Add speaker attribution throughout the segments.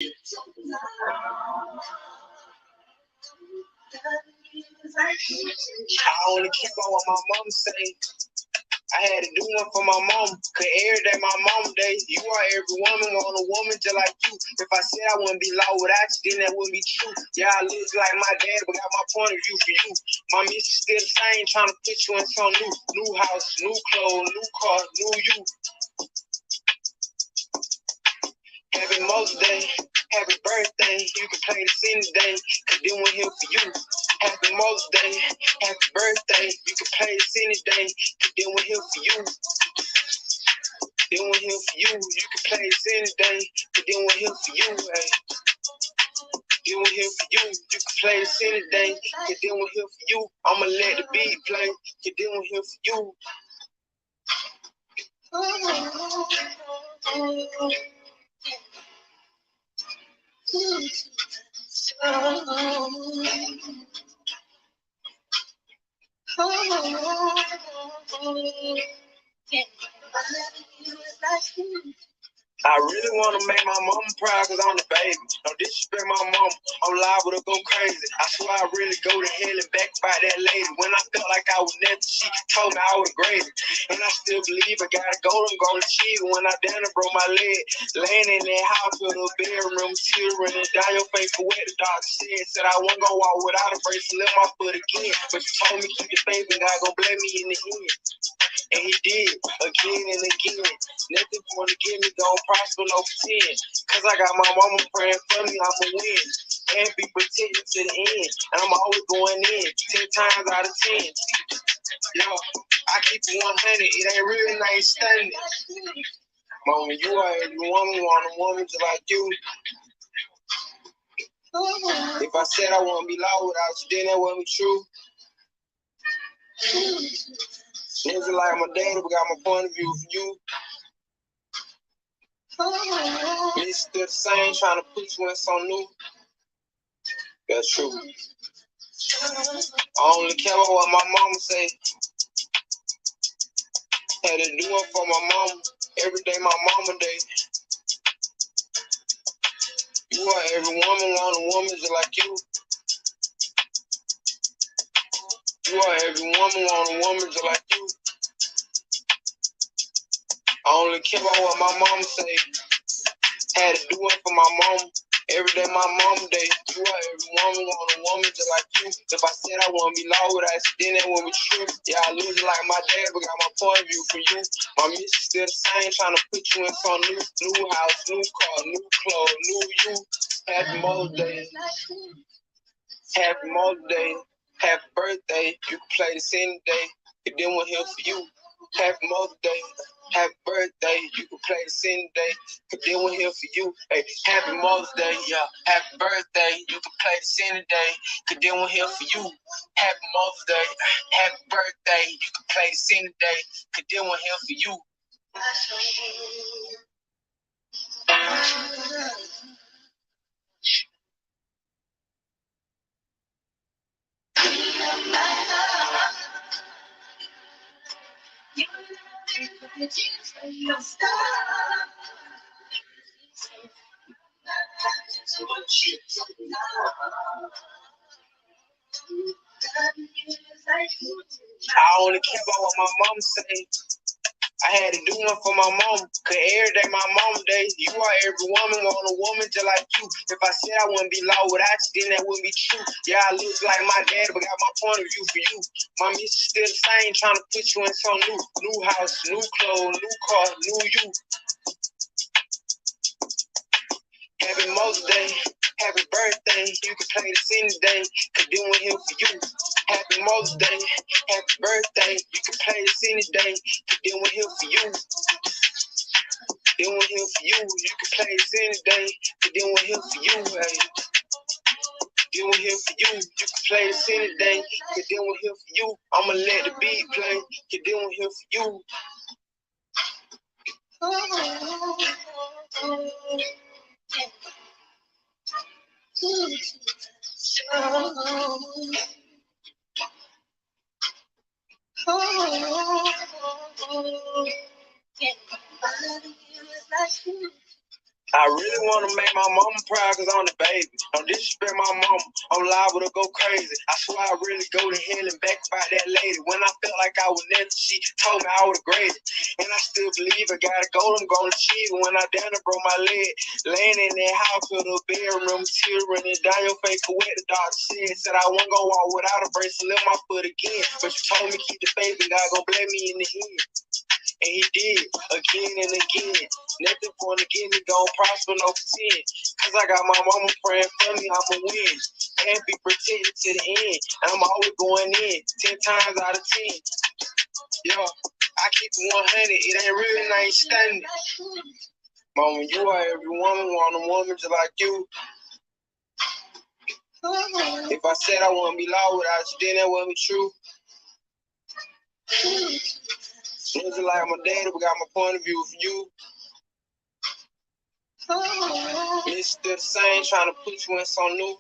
Speaker 1: I only keep on what my mom say. I had to do one for my mom, cause every day my mom day, you are every woman, want a woman just like you. If I said I wouldn't be low without you, then that wouldn't be true. Yeah, I look like my dad, but got my point of view for you. My mission still the same, trying to put you in some new house, new clothes, new car, new you. Happy Mother's Day, happy birthday, you can play the scene today, cause then we're here for you. Happy Mother's Day, happy birthday, you can play the scene today, cause then we're here for you. Then we're here for you, you can play the scene today, cause then we're here for you, hey. Then we're here for you, you can play the scene today, cause then we're here for you. I'ma let the beat play, cause then we're here for you. I really want to make my mama proud cause I'm the baby. Don't disrespect my mama, I'm liable to go crazy. I swear I really go to hell and back by that lady. When I felt like I was nothing, she told me I was great. And I still believe I gotta go and go to cheat. When I down and broke my leg, laying in that hospital bedroom, tears running down your face for what the doctor said I wasn't gonna walk without a brace and lift my foot again. But you told me keep the faith and God gon' bless me in the end. And he did, again and again. Nothing gonna get me, don't prosper, no pretend. Cause I got my mama praying for me, I'ma win. And be protected to the end. And I'm always going in, 10 times out of 10. Yo, I keep it 100, it ain't real and I ain't stunning. Mama, you are every woman, want a woman just like you. If I said I wouldn't be loud without you, then that wouldn't be true. Niggas like my daddy, but got my point of view for you. Me still the same, trying to put you in something new. That's true. I only care about what my mama say. Had to do it for my mama. Every day my mama day. You are every woman, want a woman just like you. You are every woman, want a woman just like you. I only care about what my mama say. Had to do it for my mama. Every day my mama day. You are every woman, want a woman just like you. If I said I wouldn't be low with that, then that wouldn't be true. Yeah, I lose like my dad, but got my point of view for you. My mission still the same, trying to put you in some new house, new car, new clothes, new you. Happy Mother's Day. Happy Mother's Day. Happy birthday. You can play the scene today. And then we're here for you. Happy Mother's Day. Happy birthday. You can play the scene today. And then we're here for you. Hey, happy Mother's Day. Yeah. Happy birthday. You can play the scene today. And then we're here for you. Happy Mother's Day. Happy birthday. You can play the scene today. And then we're here for you. I only care about what my mom say. I had to do one for my mom, cause every day my mom day, you are every woman, want a woman just like you. If I said I wouldn't be low without you, then that wouldn't be true. Yeah, I look like my dad, but got my point of view for you. My mission still the same, trying to put you in some new house, new clothes, new car, new you. Happy Mother's Day, happy birthday, you can play the scene today, cause then we're here for you. Happy Mother's Day, happy birthday, you can play the scene today, cause then we're here for you. Then we're here for you, you can play the scene today, cause then we're here for you, hey. Then we're here for you, you can play the scene today, cause then we're here for you. I'ma let the beat play, cause then we're here for you. I really want to make my mama proud because I'm the baby. Don't disrespect my mama. I'm liable to go crazy. I swear I really go to hell and back about that lady. When I felt like I was nothing, she told me I was great. And I still believe I gotta go, I'm gonna achieve it. When I down and broke my leg, laying in that house with a bedroom, tear running down your face for what the doctor said I wasn't gonna walk without a brace and lift my foot again. But you told me keep the faith and God gonna bless me in the end. And he did, again and again. Nothing for to get me gon' prosper, no pretend. Cause I got my mama praying for me, I'ma win. Can't be protected to the end. I'm always going in, 10 times out of 10. Yo, I keep it 100, it ain't real and I ain't standing. Mama, you are every woman, want a woman just like you. If I said I wouldn't be loud without you, then that wasn't true. Looking like my daddy, but got my point of view for you. It's still the same, trying to put you in something new.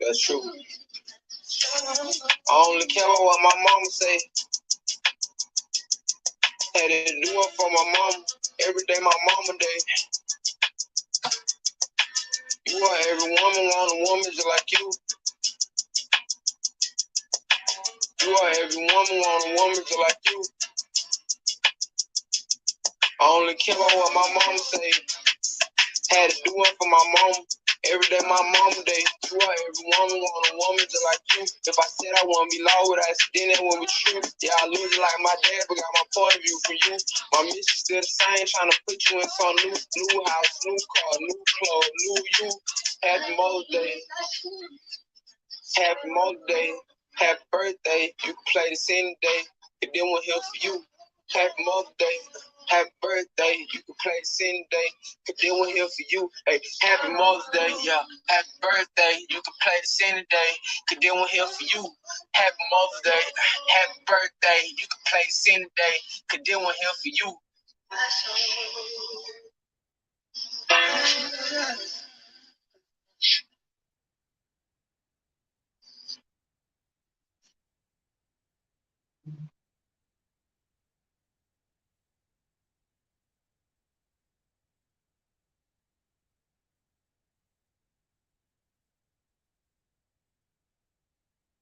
Speaker 1: That's true. I only care about what my mama say. Had to do it for my mama. Every day my mama day. You are every woman, want a woman just like you. You are every woman, want a woman just like you. I only care about what my mama say. Had to do it for my mama. Every day my mama day. You are every woman, want a woman just like you. If I said I wouldn't be low with us, then that wouldn't be true. Yeah, I lose it like my dad, but got my point of view for you. My mission still the same, trying to put you in some new house, new car, new clothes, new you. Happy Mother's Day. Happy Mother's Day. Happy birthday. You can play this any day. If they weren't here for you. Happy Mother's Day. Happy birthday, you can play this any day. If they weren't here for you, hey, happy Mother's Day, yeah. Happy birthday, you can play this any day. If they weren't here for you, happy Mother's Day. Happy birthday, you can play this any day. If they weren't here for you.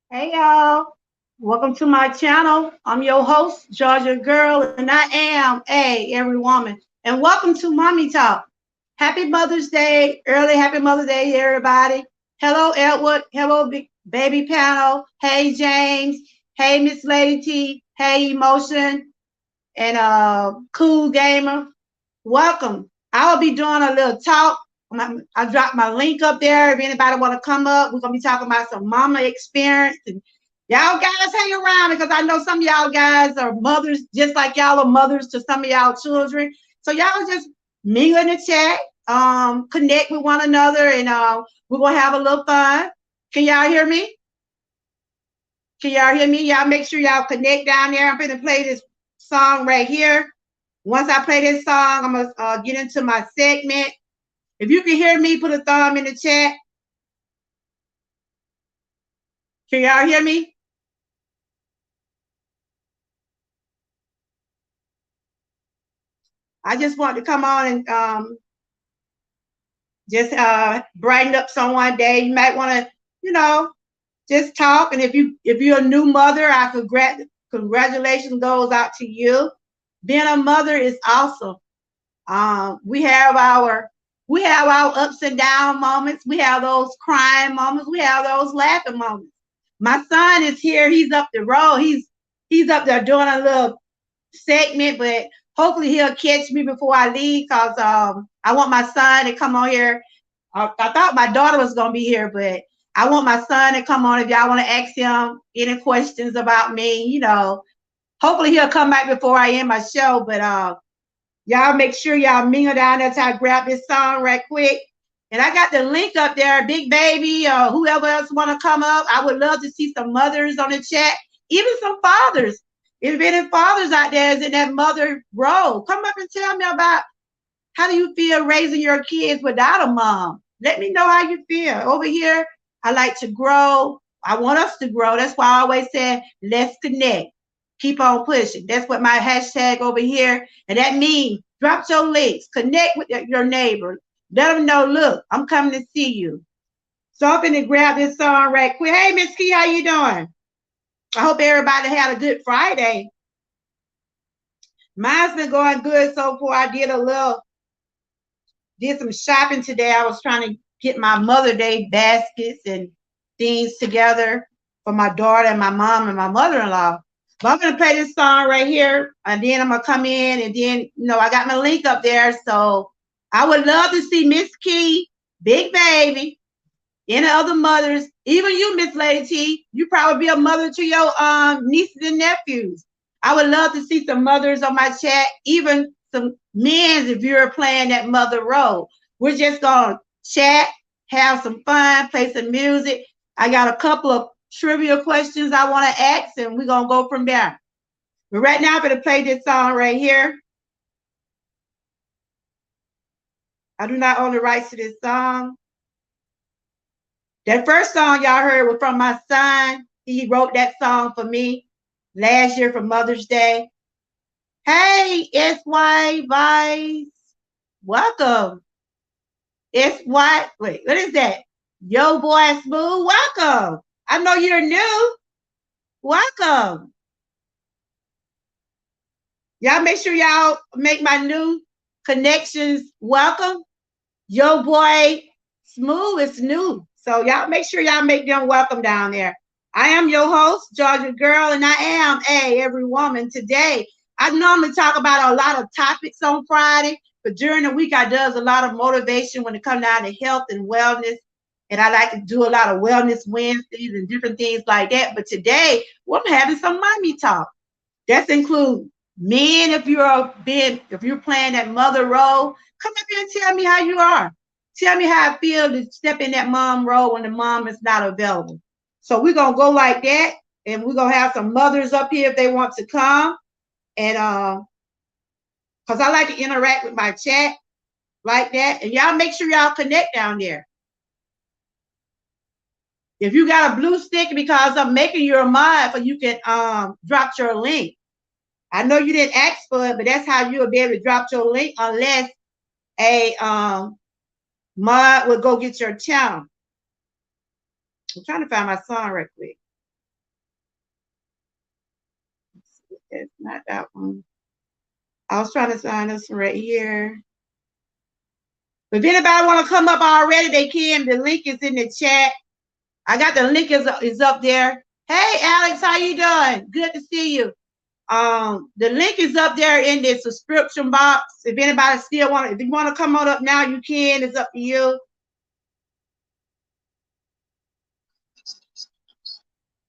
Speaker 2: Hey y'all, welcome to my channel. I'm your host, Georgia Girl, and I am every woman. And welcome to Mommy Talk. Happy Mother's Day, early happy Mother's Day, everybody. Hello, Edward. Hello, baby panel. Hey, James. Hey, Miss Lady T. Hey, Emotion. And Cool Gamer. Welcome. I'll be doing a little talk. I dropped my link up there. If anybody want to come up, we're gonna be talking about some mama experience. And y'all guys hang around because I know some of y'all guys are mothers, just like y'all are mothers to some of y'all children. So y'all just mingle in the chat, connect with one another, and we're gonna have a little fun. Can y'all hear me? Can y'all hear me? Y'all make sure y'all connect down there. I'm gonna play this song right here. Once I play this song, I'm going to get into my segment. If you can hear me, put a thumb in the chat. Can y'all hear me? I just want to come on and just brighten up someone day. You might want to, just talk. And if you're a new mother, congratulations goes out to you. Being a mother is awesome. We have our ups and down moments. We have those crying moments. We have those laughing moments. My son is here. He's up the road. He's up there doing a little segment, but hopefully he'll catch me before I leave because I want my son to come on here. I thought my daughter was going to be here, but I want my son to come on if y'all want to ask him any questions about me. Hopefully he'll come back before I end my show, but y'all make sure y'all mingle down there till I grab this song right quick. And I got the link up there, Big Baby, or whoever else want to come up. I would love to see some mothers on the chat, even some fathers. If any fathers out there is in that mother role, come up and tell me about how do you feel raising your kids without a mom. Let me know how you feel. Over here, I like to grow. I want us to grow. That's why I always say, let's connect. Keep on pushing. That's what my hashtag over here. And that means Drop your links. Connect with your neighbor. Let them know, look, I'm coming to see you. So I'm going to grab this song right quick. Hey, Miss Key, how you doing? I hope everybody had a good Friday. Mine's been going good so far. I did some shopping today. I was trying to get my Mother Day baskets and things together for my daughter and my mom and my mother-in-law. But I'm going to play this song right here, and then I'm going to come in, and then, I got my link up there. So I would love to see Miss Key, Big Baby, any other mothers, even you, Miss Lady T. You probably be a mother to your nieces and nephews. I would love to see some mothers on my chat, even some men if you're playing that mother role. We're just going to chat, have some fun, play some music. I got a couple of trivia questions I want to ask, and we're going to go from there. But right now, I'm going to play this song right here. I do not own the rights to this song. That first song y'all heard was from my son. He wrote that song for me last year for Mother's Day. Hey, SY Vice. Welcome. SY, wait, what is that? Yo, boy, Smooth. Welcome. I know you're new. Welcome. Y'all make sure y'all make my new connections welcome. Yo, boy, Smooth is new. So y'all make sure y'all make them welcome down there. I am your host, Georgia Girl, and I am every woman today. I normally talk about a lot of topics on Friday, but during the week I does a lot of motivation when it comes down to health and wellness. And I like to do a lot of wellness Wednesdays and different things like that. But today, I'm having some mommy talk. That's include men if you're playing that mother role. Come up here and tell me how you are. Tell me how I feel to step in that mom role when the mom is not available. So we're gonna go like that, and we're gonna have some mothers up here if they want to come. And because I like to interact with my chat like that. And y'all make sure y'all connect down there. If you got a blue stick, because I'm making you a mod, so you can drop your link. I know you didn't ask for it, but that's how you'll be able to drop your link unless a mod will go get your channel. I'm trying to find my song right quick. It's not that one. I was trying to find this one right here. But if anybody want to come up already, they can. The link is in the chat. I got the link is up there. Hey, Alex, how you doing? Good to see you. The link is up there in the subscription box. If anybody still if you want to come on up now, you can. It's up to you.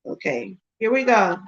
Speaker 2: Okay, here we go.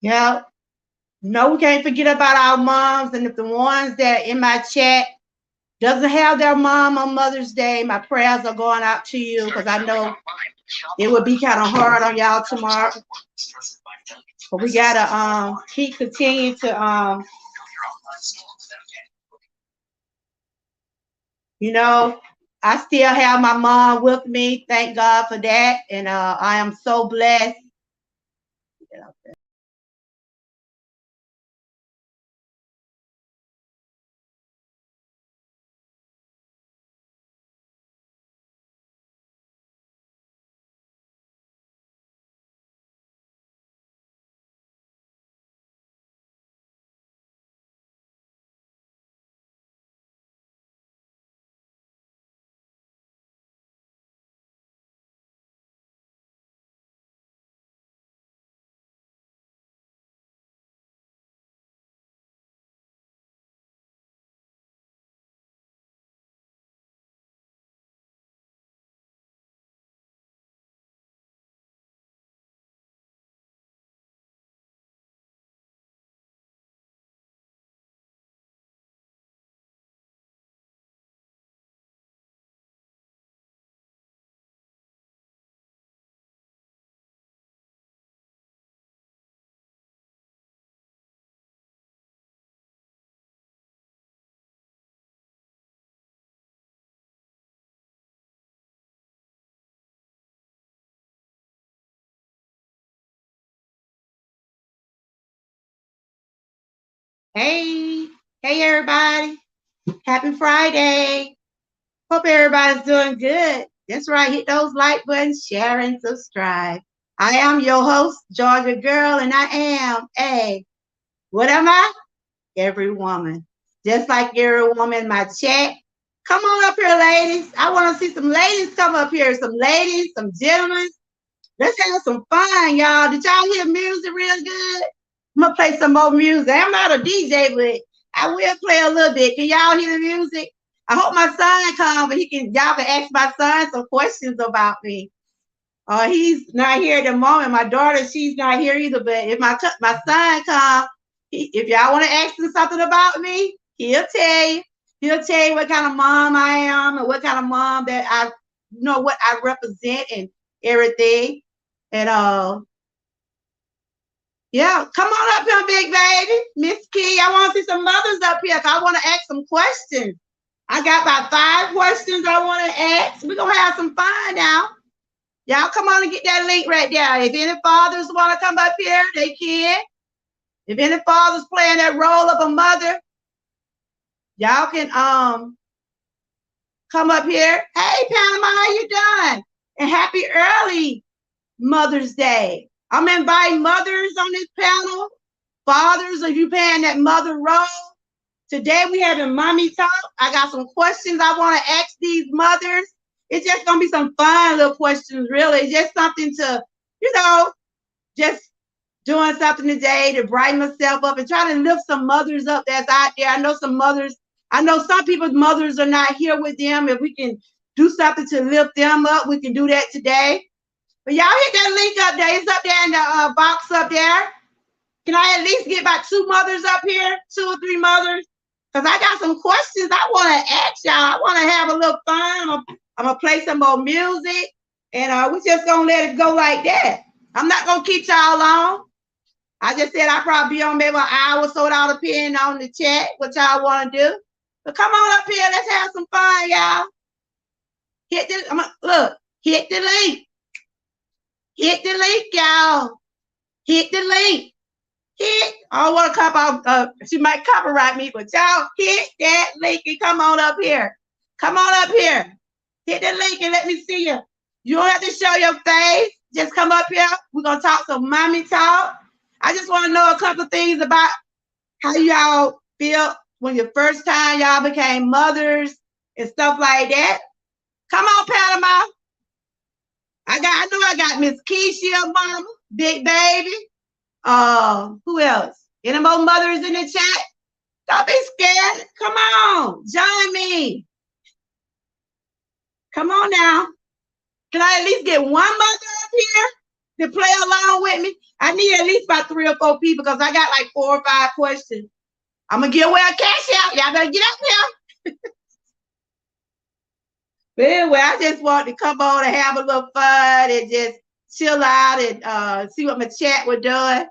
Speaker 2: Yeah. No, we can't forget about our moms. And if the ones that in my chat doesn't have their mom on Mother's Day, my prayers are going out to you, because I know it would be kind of hard on y'all tomorrow. But we gotta keep continuing to you know, I still have my mom with me. Thank God for that. And I am so blessed. Hey, hey everybody. Happy Friday. Hope everybody's doing good. That's right. Hit those like buttons, share, and subscribe. I am your host, Georgia Girl, and I am what am I? Every woman. Just like every woman in my chat. Come on up here, ladies. I want to see some ladies come up here. Some ladies, some gentlemen. Let's have some fun, y'all. Did y'all hear music real good? I'm gonna play some more music. I'm not a DJ, but I will play a little bit. Can y'all hear the music? I hope my son comes, but y'all can ask my son some questions about me. He's not here at the moment. My daughter, she's not here either. But if my son comes, if y'all want to ask him something about me, he'll tell you. He'll tell you what kind of mom I am and what kind of mom that I what I represent and everything. And yeah, come on up here, big baby. Miss Key, I want to see some mothers up here. I want to ask some questions. I got about 5 questions I want to ask. We're going to have some fun now. Y'all come on and get that link right there. If any fathers want to come up here, they can. If any fathers playing that role of a mother, y'all can come up here. Hey, Panama, how you doing? And happy early Mother's Day. I'm inviting mothers on this panel. Fathers, if you playing that mother role. Today we having mommy talk. I got some questions I want to ask these mothers. It's just gonna be some fun little questions, really. It's just something to, just doing something today to brighten myself up and try to lift some mothers up that's out there. I know some people's mothers are not here with them. If we can do something to lift them up, we can do that today. But y'all hit that link up there. It's up there in the box up there. Can I at least get about 2 mothers up here? 2 or 3 mothers? Because I got some questions I want to ask y'all. I want to have a little fun. I'm going to play some more music. And we're just going to let it go like that. I'm not going to keep y'all long. I just said I'll probably be on maybe an hour or so, without depending on the chat, what y'all want to do. But come on up here. Let's have some fun, y'all. Hit the link. Hit the link, y'all. Hit the link. I don't want to come she might copyright me, but y'all hit that link and come on up here. Come on up here. Hit the link and let me see you. You don't have to show your face. Just come up here. We're going to talk some mommy talk. I just want to know a couple of things about how y'all feel when your first time y'all became mothers and stuff like that. Come on, Panama. I got Miss Keisha, mama, big baby. Who else? Any more mothers in the chat? Don't be scared. Come on, join me. Come on now. Can I at least get one mother up here to play along with me? I need at least about 3 or 4 people because I got like 4 or 5 questions. I'm gonna give away a cash out. Y'all better get up here. But anyway, I just want to come on and have a little fun and just chill out and see what my chat was doing.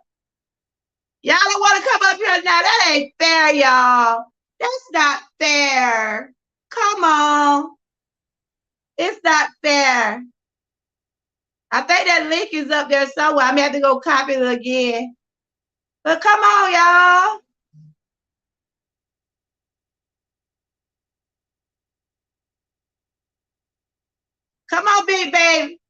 Speaker 2: Y'all don't want to come up here now. That ain't fair, y'all. That's not fair. Come on. It's not fair. I think that link is up there somewhere. I may have to go copy it again. But come on, y'all. Come on, big baby.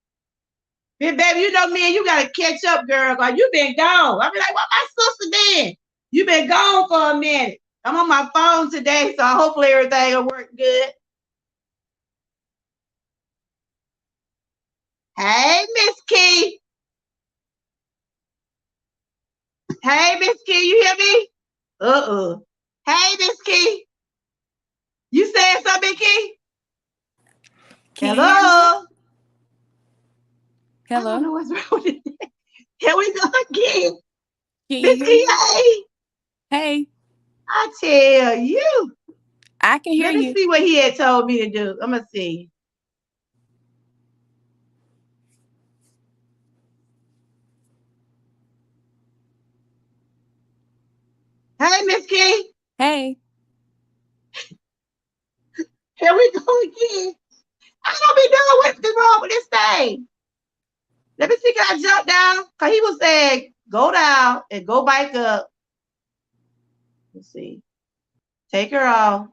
Speaker 2: Big baby, you know me and you gotta catch up, girl. Cause you been gone. I be like, what my sister been? You been gone for a minute. I'm on my phone today, so hopefully everything will work good. Hey, Miss Key. Hey, Miss Key, you hear me? Hey, Miss Key. You saying something, Key? Hello?
Speaker 3: Hello?
Speaker 2: I don't know what's wrong with it. Here we go again.
Speaker 3: Miss
Speaker 2: Key, hey.
Speaker 3: Hey.
Speaker 2: I tell you.
Speaker 3: I can hear you.
Speaker 2: Let me see what he had told me to do. I'm going to see. Hey, Miss Key.
Speaker 3: Hey.
Speaker 2: Here we go again. I don't be knowing what's wrong with this thing. Let me see, can I jump down? Because he was saying, go down and go back up. Let's see. Take her off.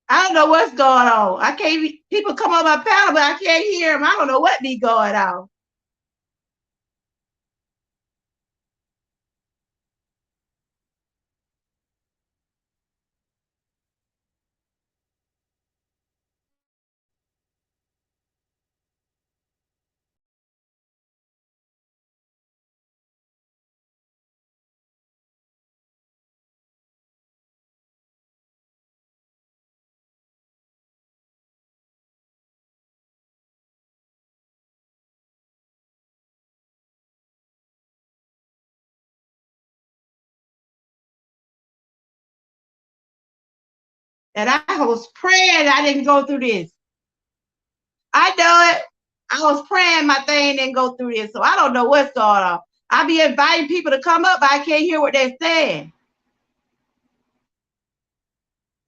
Speaker 2: I don't know what's going on. I can't. People come on my panel, but I can't hear them. I don't know what be going on. And I was praying I didn't go through this. I know it. I was praying my thing didn't go through this, so I don't know what's going on. I be inviting people to come up, but I can't hear what they're saying.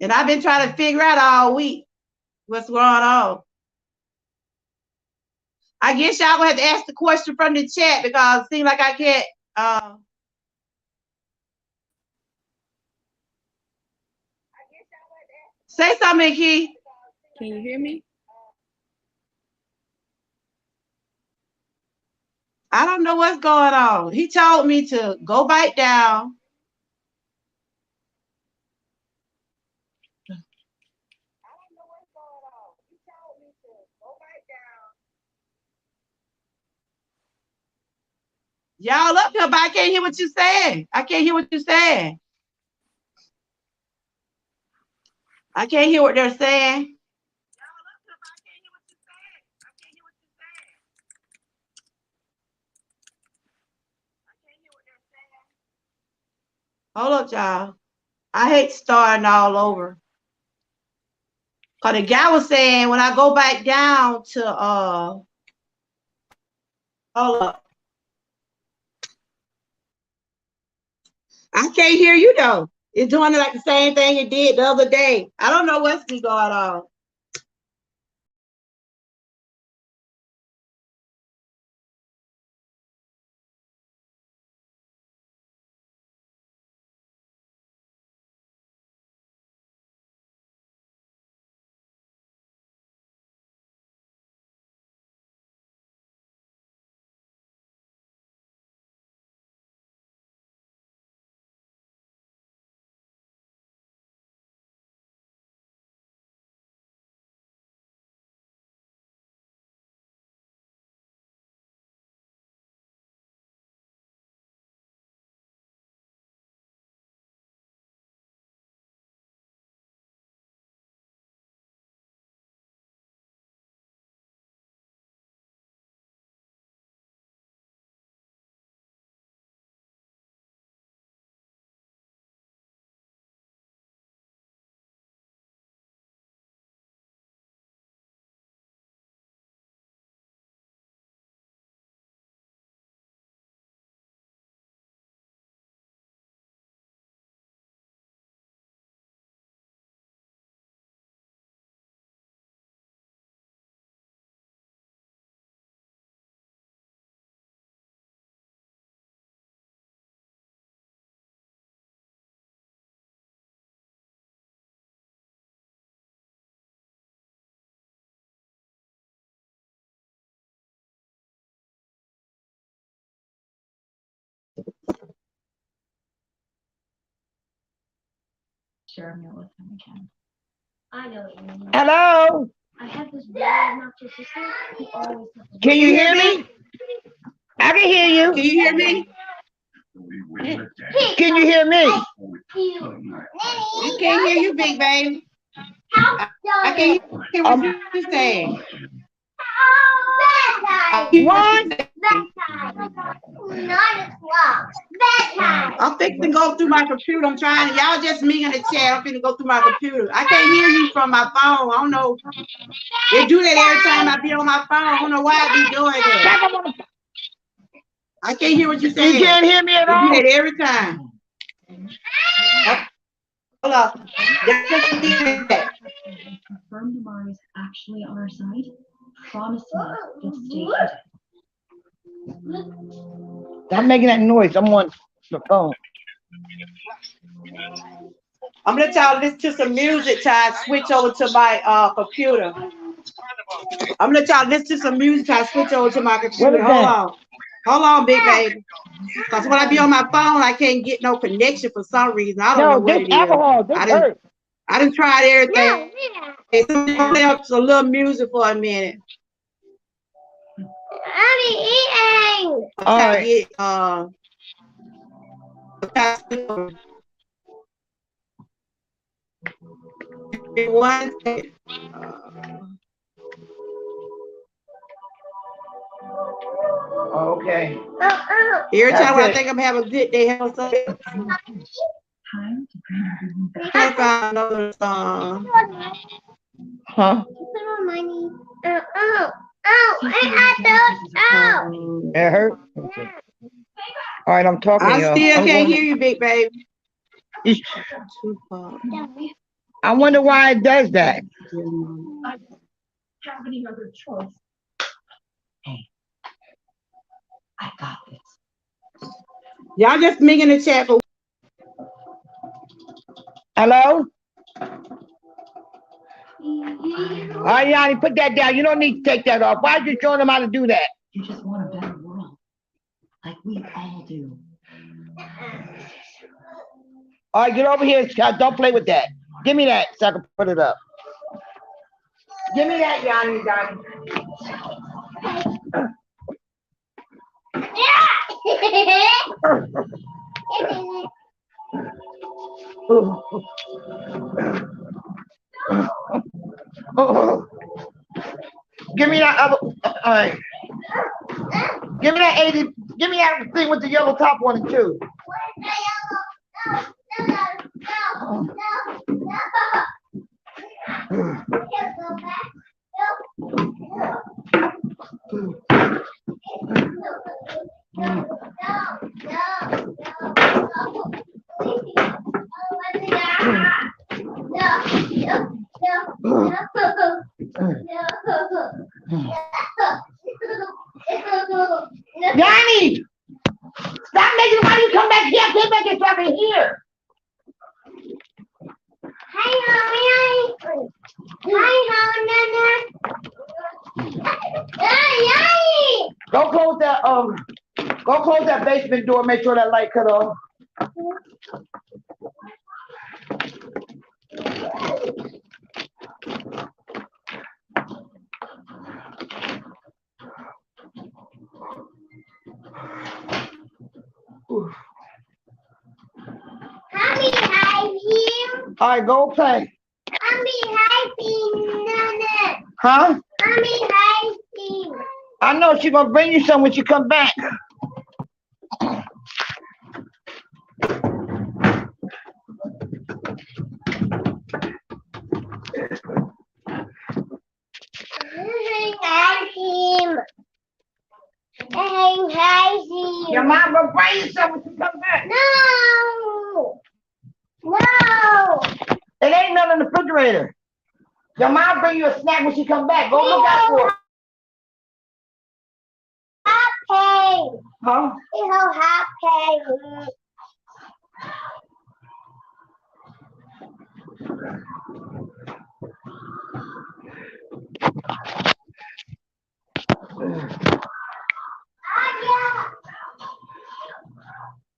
Speaker 2: And I've been trying to figure out all week what's going on. I guess y'all gonna have to ask the question from the chat because it seems like I can't. Say something, Key.
Speaker 3: Can you hear me?
Speaker 2: I don't know what's going on. He told me to go back down. Y'all up here, but I can't hear what you're saying. I can't hear what you're saying. I can't hear what they're saying. Hold up, y'all. I hate starting all over. Cause the guy was saying when I go back down to hold up. I can't hear you though. It's doing like the same thing it did the other day. I don't know what's going on.
Speaker 4: Sure, I'm gonna with him again.
Speaker 5: I know what you mean.
Speaker 6: Hello?
Speaker 5: I have this really obnoxious sister who always has to
Speaker 6: Can you hear me? I can hear you.
Speaker 2: Can you hear me?
Speaker 6: Can you hear me?
Speaker 2: I can't hear you, big baby. I can't hear what you're saying.
Speaker 6: What?
Speaker 2: I'm fixing to go through my computer. I'm trying. Y'all just me in the chat. I'm finna go through my computer. I can't hear you from my phone. I don't know. They do that every time I be on my phone. I don't know why I be doing that. I can't hear what you're saying.
Speaker 6: You can't hear me at
Speaker 2: They
Speaker 6: all?
Speaker 2: do that every time. Hold up. Just me in that.
Speaker 4: Confirm tomorrow is actually on our side. Promise me you'll stay here.
Speaker 6: Stop making that noise. I'm on the phone.
Speaker 2: I'm gonna y'all listen to some music till I switch over to my computer. I'm gonna let y'all listen to some music till I switch over to my computer. Hold on, big baby. Because when I be on my phone, I can't get no connection for some reason. I don't know what it is.
Speaker 6: Alcohol. This hurts.
Speaker 2: I done tried everything. Play up some little music for a minute.
Speaker 5: I'm eating.
Speaker 6: All right.
Speaker 2: One second.
Speaker 6: Okay.
Speaker 2: Every time I think I'm having a good day, have something.
Speaker 4: Time to
Speaker 2: I can't find another song.
Speaker 6: Huh? It hurt? Okay. All right, I'm talking.
Speaker 2: I still can't hear you, big baby.
Speaker 6: I wonder why it does that.
Speaker 4: I don't have any other choice.
Speaker 6: Hey, I got this.
Speaker 2: Y'all just me in the chat for.
Speaker 6: Hello? All right, Yanni, put that down. You don't need to take that off. Why are you showing them how to do that?
Speaker 4: You just want a better world. Like we all do.
Speaker 6: All right, get over here, Scott. Don't play with that. Give me that so I can put it up. Give me that, Yanni. Give me that other. All right. Give me that 80. Give me that thing with the yellow top on it too. Yanni! Stop making, why do you come back here? I can't make it back in here.
Speaker 5: Hi, Mommy. Hi, Nana.
Speaker 6: Go close that basement door, make sure that light cut off. All right, go play. Huh? I know she's gonna bring you some when she come back. Your mom gonna bring you some when she come back.
Speaker 5: No.
Speaker 6: It ain't nothing in the refrigerator. Your mom bring you a snack when she come back. Go look out for it. Huh?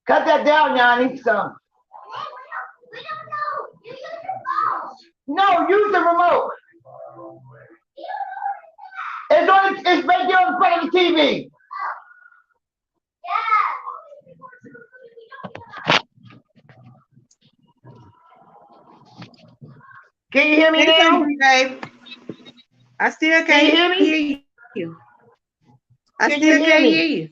Speaker 6: Cut that down, Yanni. Some. No, use the remote. It's right there in front of the TV. Can you hear me
Speaker 2: Say
Speaker 6: now?
Speaker 2: something, babe. I still
Speaker 6: Can you
Speaker 2: can't
Speaker 6: hear me?
Speaker 2: hear you. I
Speaker 6: Can
Speaker 2: still
Speaker 6: you hear
Speaker 2: can't
Speaker 6: me?
Speaker 2: hear you.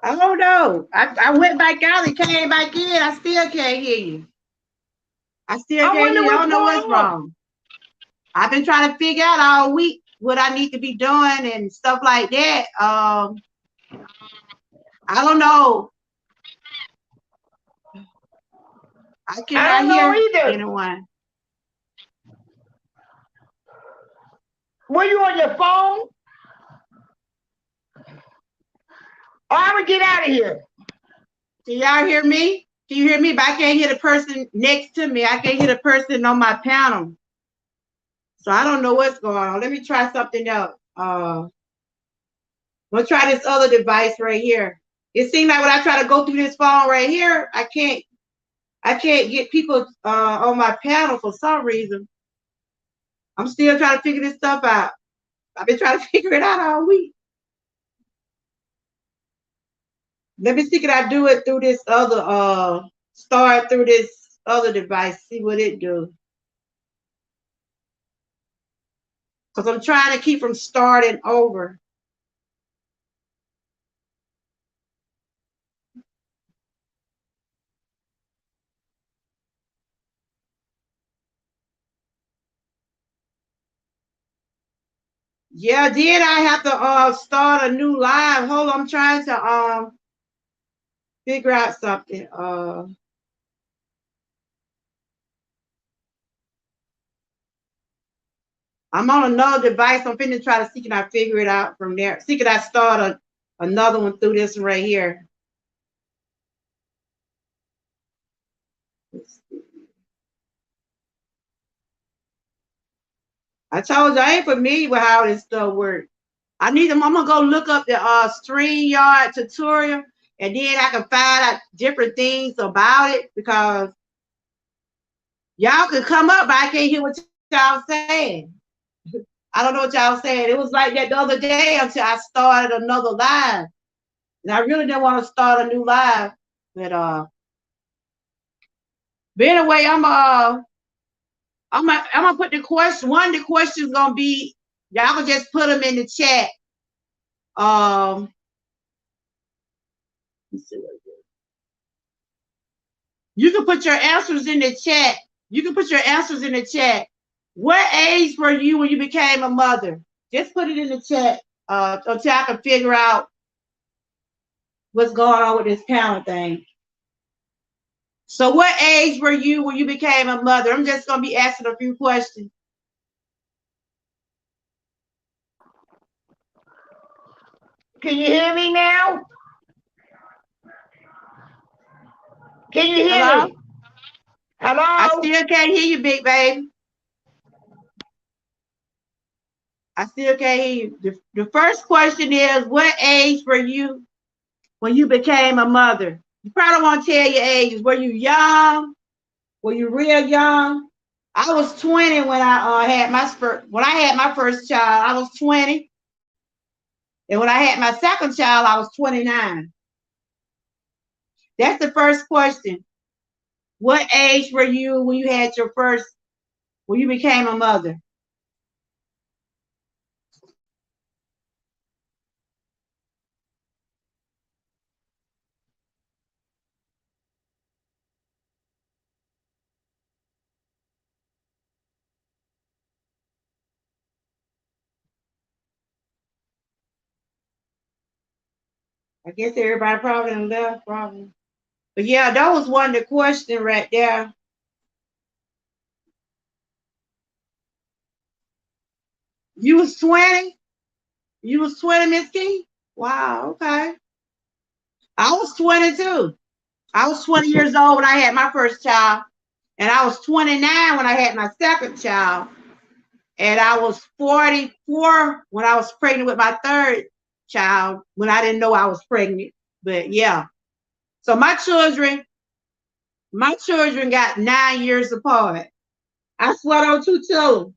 Speaker 2: I don't know. I went back out and came back in. I still can't hear you. I still
Speaker 6: I
Speaker 2: can't
Speaker 6: wonder
Speaker 2: hear you. I
Speaker 6: what's
Speaker 2: don't know what's
Speaker 6: going on.
Speaker 2: wrong. I've been trying to figure out all week what I need to be doing and stuff like that. I don't know. I
Speaker 6: I
Speaker 2: cannot
Speaker 6: don't know
Speaker 2: hear
Speaker 6: either.
Speaker 2: anyone.
Speaker 6: Were you on your phone? Oh, I'm gonna get out of here.
Speaker 2: Can y'all hear me? Can you hear me? But I can't hear the person next to me. I can't hear the person on my panel. So I don't know what's going on. Let me try something else. We'll try this other device right here. It seems like when I try to go through this phone right here, I can't get people on my panel for some reason. I'm still trying to figure this stuff out. I've been trying to figure it out all week. Let me see, can I do it through this other start through this other device, see what it do. Because I'm trying to keep from starting over. Yeah, then I have to start a new live. Hold on, I'm trying to figure out something. I'm on another device. I'm finna try to see, can I figure it out from there. See, can I start another one through this one right here. I told you I ain't familiar with how this stuff works. I'm gonna go look up the StreamYard tutorial, and then I can find out different things about it, because y'all can come up, but I can't hear what y'all saying. I don't know what y'all saying. It was like that the other day until I started another live. And I really didn't want to start a new live. But anyway, I'm gonna put the question. One of the questions gonna be, y'all can just put them in the chat. Let's see what it is. You can put your answers in the chat. You can put your answers in the chat. What age were you when you became a mother? Just put it in the chat until I can figure out what's going on with this panel thing. So what age were you when you became a mother? I'm just gonna be asking a few questions.
Speaker 6: Can you hear me now? Can you hear
Speaker 2: Hello?
Speaker 6: me? Hello?
Speaker 2: I still can't hear you, big baby. I still can't hear you. The first question is, what age were you when you became a mother? You probably don't want to tell your ages. Were you young? Were you real young? I was 20 when I had my first child. I was 20. And when I had my second child, I was 29. That's the first question. What age were you when you became a mother? I guess everybody probably left, probably. But yeah, that was one of the questions right there. You was 20? You was 20, Miss Key? Wow, okay. I was 22. I was 20 years old when I had my first child. And I was 29 when I had my second child. And I was 44 when I was pregnant with my third child, when I didn't know I was pregnant. But yeah. So my children got 9 years apart. I swear on two children.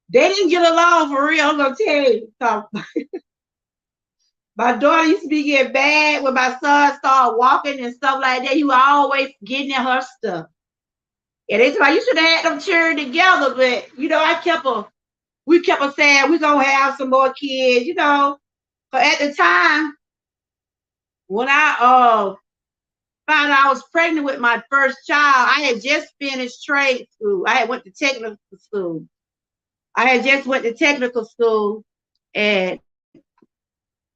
Speaker 2: They didn't get along for real, I'm gonna tell you. So, my daughter used to be getting bad when my son started walking and stuff like that. He was always getting in her stuff. And it's like, you should have had them cheering together, but you know, we kept on saying we're gonna have some more kids, you know. But at the time, when I found out I was pregnant with my first child, I had just finished trade school. I had went to technical school. And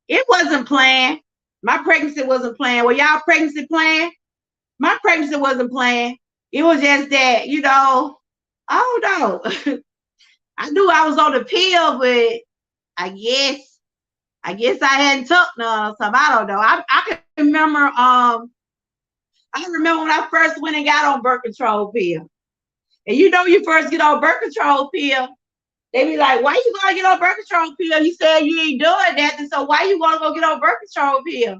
Speaker 2: it wasn't planned. My pregnancy wasn't planned. Well, y'all pregnancy planned? My pregnancy wasn't planned. It was just that, you know, I don't know. I knew I was on the pill, but I guess I hadn't took none or something. I don't know. I can remember I remember when I first went and got on birth control pill. And you know, you first get on birth control pill, they be like, why you gonna get on birth control pill? You said you ain't doing that, and so why you gonna go get on birth control pill?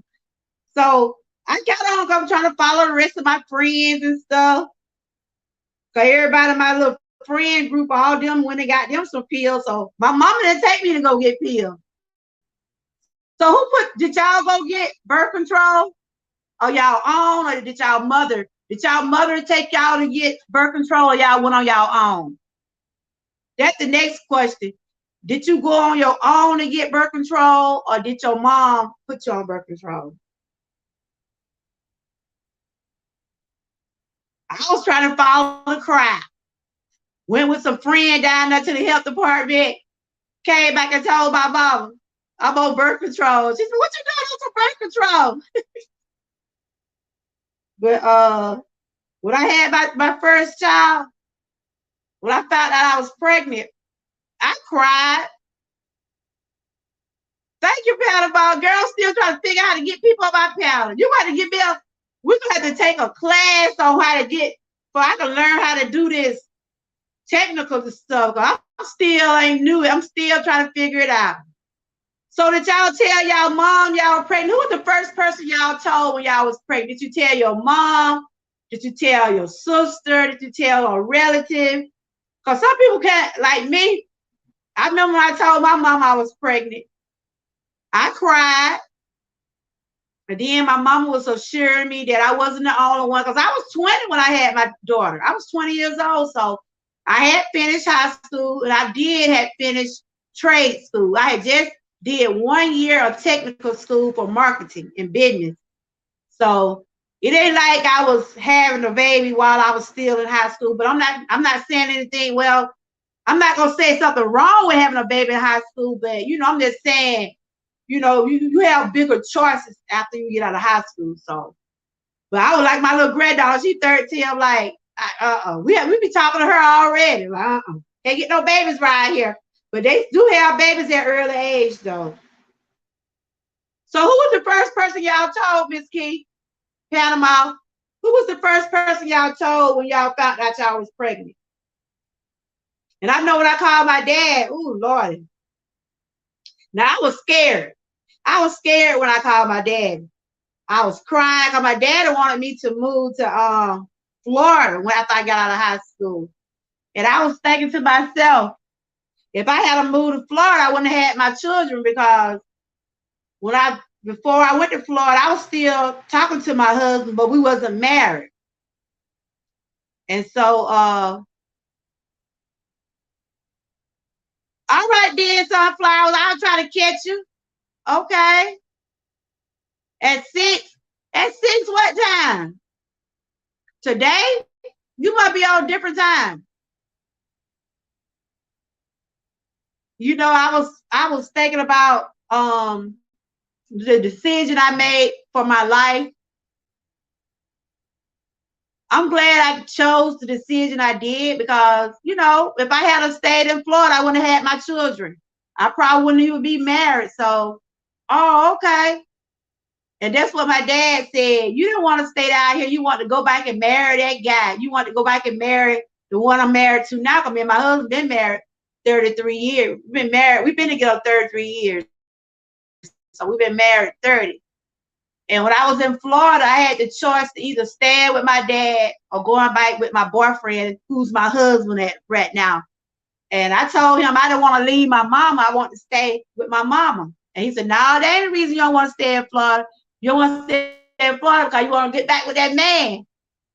Speaker 2: So I got on, I'm trying to follow the rest of my friends and stuff. So everybody in my little friend group, all them when they got them some pills. So my mama didn't take me to go get pills. So did y'all go get birth control? Or y'all own, or did y'all mother take y'all to get birth control, or y'all went on y'all own? That's the next question. Did you go on your own to get birth control, or did your mom put you on birth control? I was trying to follow the crowd. Went with some friend down there to the health department, came back and told my mama, I'm on birth control. She said, what you doing on some birth control? But when I had my first child, when I found out I was pregnant, I cried. Thank you, Powder Ball. Girl, still trying to figure out how to get people on my powder. You got to get me we're going to have to take a class on how to so I can learn how to do this technical stuff. I still ain't new. I'm still trying to figure it out. So did y'all tell y'all mom y'all were pregnant? Who was the first person y'all told when y'all was pregnant? Did you tell your mom? Did you tell your sister? Did you tell a relative? Because some people can't, like me. I remember when I told my mom I was pregnant. I cried. And then my mama was assuring me that I wasn't the only one. Because I was 20 when I had my daughter. I was 20 years old. So I had finished high school, and I had finished trade school. I had just did 1 year of technical school for marketing and business. So it ain't like I was having a baby while I was still in high school, but I'm not saying anything. Well, I'm not gonna say something wrong with having a baby in high school, but you know, I'm just saying, you know, you have bigger choices after you get out of high school. So, but I was like my little granddaughter, she's 13. I'm like, we be talking to her already. Like, can't get no babies right here. But they do have babies at early age, though. So who was the first person y'all told, Miss Key, Panama? Who was the first person y'all told when y'all found out y'all was pregnant? And I know when I called my dad, ooh, Lordy. Now, I was scared. I was scared when I called my dad. I was crying because my dad wanted me to move to Florida after I got out of high school. And I was thinking to myself, if I had moved to Florida, I wouldn't have had my children, because before I went to Florida, I was still talking to my husband, but we wasn't married. And so, all right then, Sunflowers, I'll try to catch you. Okay. At 6 what time? Today? You might be on a different time. You know, I was thinking about the decision I made for my life. I'm glad I chose the decision I did, because, you know, if I had stayed in Florida, I wouldn't have had my children. I probably wouldn't even be married. So, okay. And that's what my dad said. You didn't want to stay down here. You want to go back and marry that guy. You want to go back and marry the one I'm married to now. I mean, my husband been married 33 years. We've been married. We've been together 33 years. So we've been married 30. And when I was in Florida, I had the choice to either stay with my dad or going back with my boyfriend, who's my husband right now. And I told him I didn't want to leave my mama. I want to stay with my mama. And he said, no, that ain't the reason you don't want to stay in Florida. You don't want to stay in Florida because you want to get back with that man.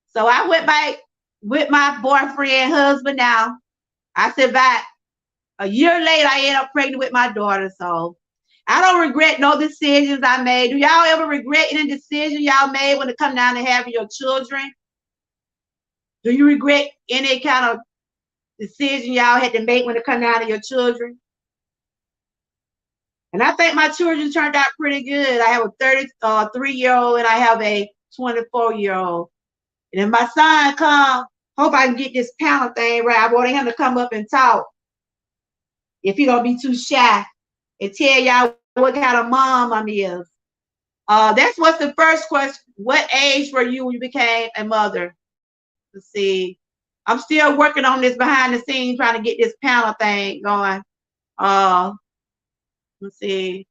Speaker 2: So I went back with my boyfriend, husband now. I said back. A year later, I ended up pregnant with my daughter. So I don't regret no decisions I made. Do y'all ever regret any decision y'all made when it come down to having your children? Do you regret any kind of decision y'all had to make when it come down to your children? And I think my children turned out pretty good. I have a 33-year-old and I have a 24-year-old. And if my son come, hope I can get this panel thing right. I wanted him to come up and talk. If he gonna be too shy and tell y'all what kind of mom I is. That's what's the first question. What age were you when you became a mother? Let's see. I'm still working on this behind the scenes, trying to get this panel thing going. Let's see.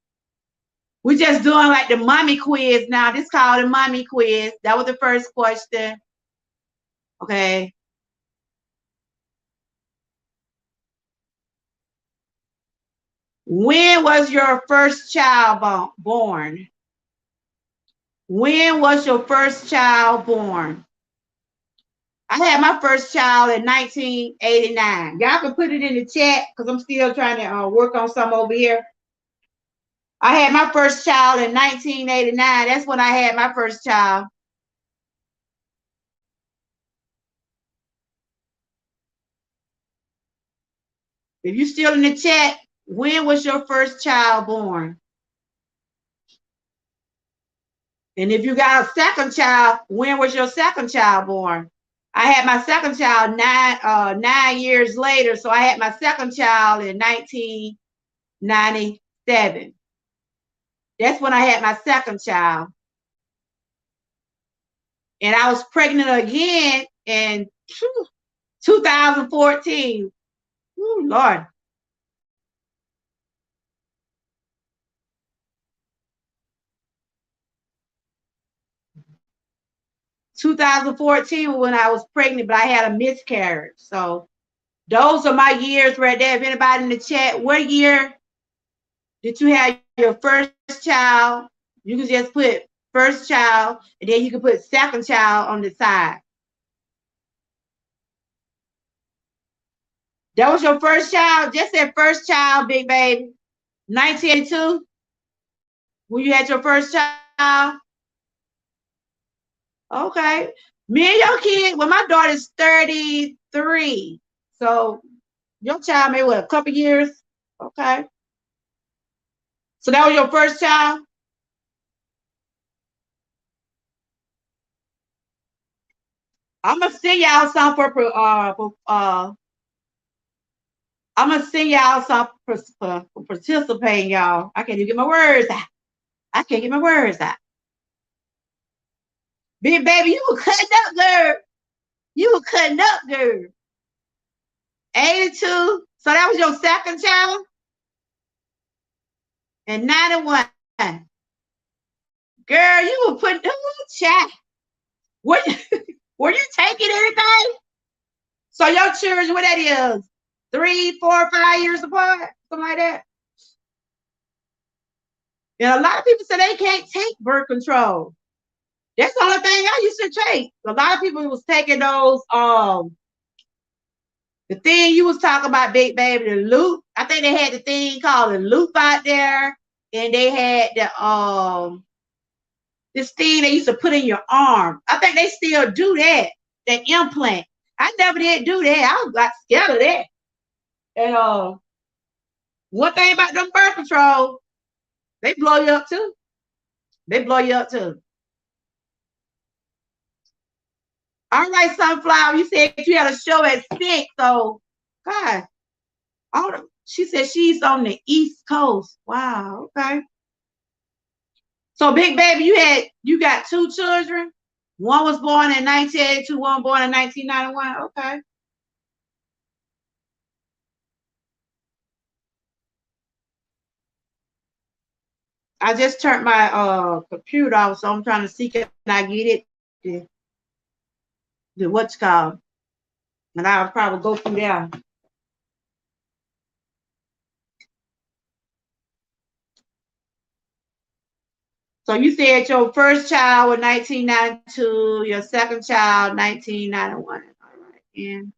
Speaker 2: We're just doing like the mommy quiz now. This is called the mommy quiz. That was the first question. Okay. When was your first child born? When was your first child born? I had my first child in 1989. Y'all can put it in the chat because I'm still trying to work on some over here. I had my first child in 1989. That's when I had my first child. If you're still in the chat, when was your first child born? And if you got a second child, when was your second child born? I had my second child 9 years later, so I had my second child in 1997. That's when I had my second child. And I was pregnant again in 2014. Ooh, Lord. (2014) when I was pregnant, but I had a miscarriage. So those are my years right there. If anybody in the chat, what year did you have your first child? You can just put first child, and then you can put second child on the side. That was your first child? Just said first child, big baby. 1982? When you had your first child? Okay. Me and your kid, well, my daughter's 33. So your child maybe what, a couple years? Okay. So that was your first child? I'm gonna send y'all some for I'm gonna send y'all some for participating, y'all. I can't even get my words out. I can't get my words out. Big baby, you were cutting up, girl. You were cutting up, girl. 82. So that was your second child? And 91. Girl, you were putting chat. What were you taking anything? So your children, what that is? 3, 4, 5 years apart? Something like that. And a lot of people say they can't take birth control. That's the only thing I used to take. A lot of people was taking those, the thing you was talking about, big baby, the loop. I think they had the thing called the loop out there. And they had the, this thing they used to put in your arm. I think they still do that, that implant. I never did do that. I got scared of that. And one thing about them birth control, they blow you up too. They blow you up too. All right, Sunflower, you said you had a show at 6, so God. She said she's on the East Coast. Wow, okay. So big baby, you got 2 children. One was born in 1982, one born in 1991. Okay. I just turned my computer off, so I'm trying to see can I get it the what's called, and I'll probably go through there. So you said your first child was 1992, your second child 1991. All right, and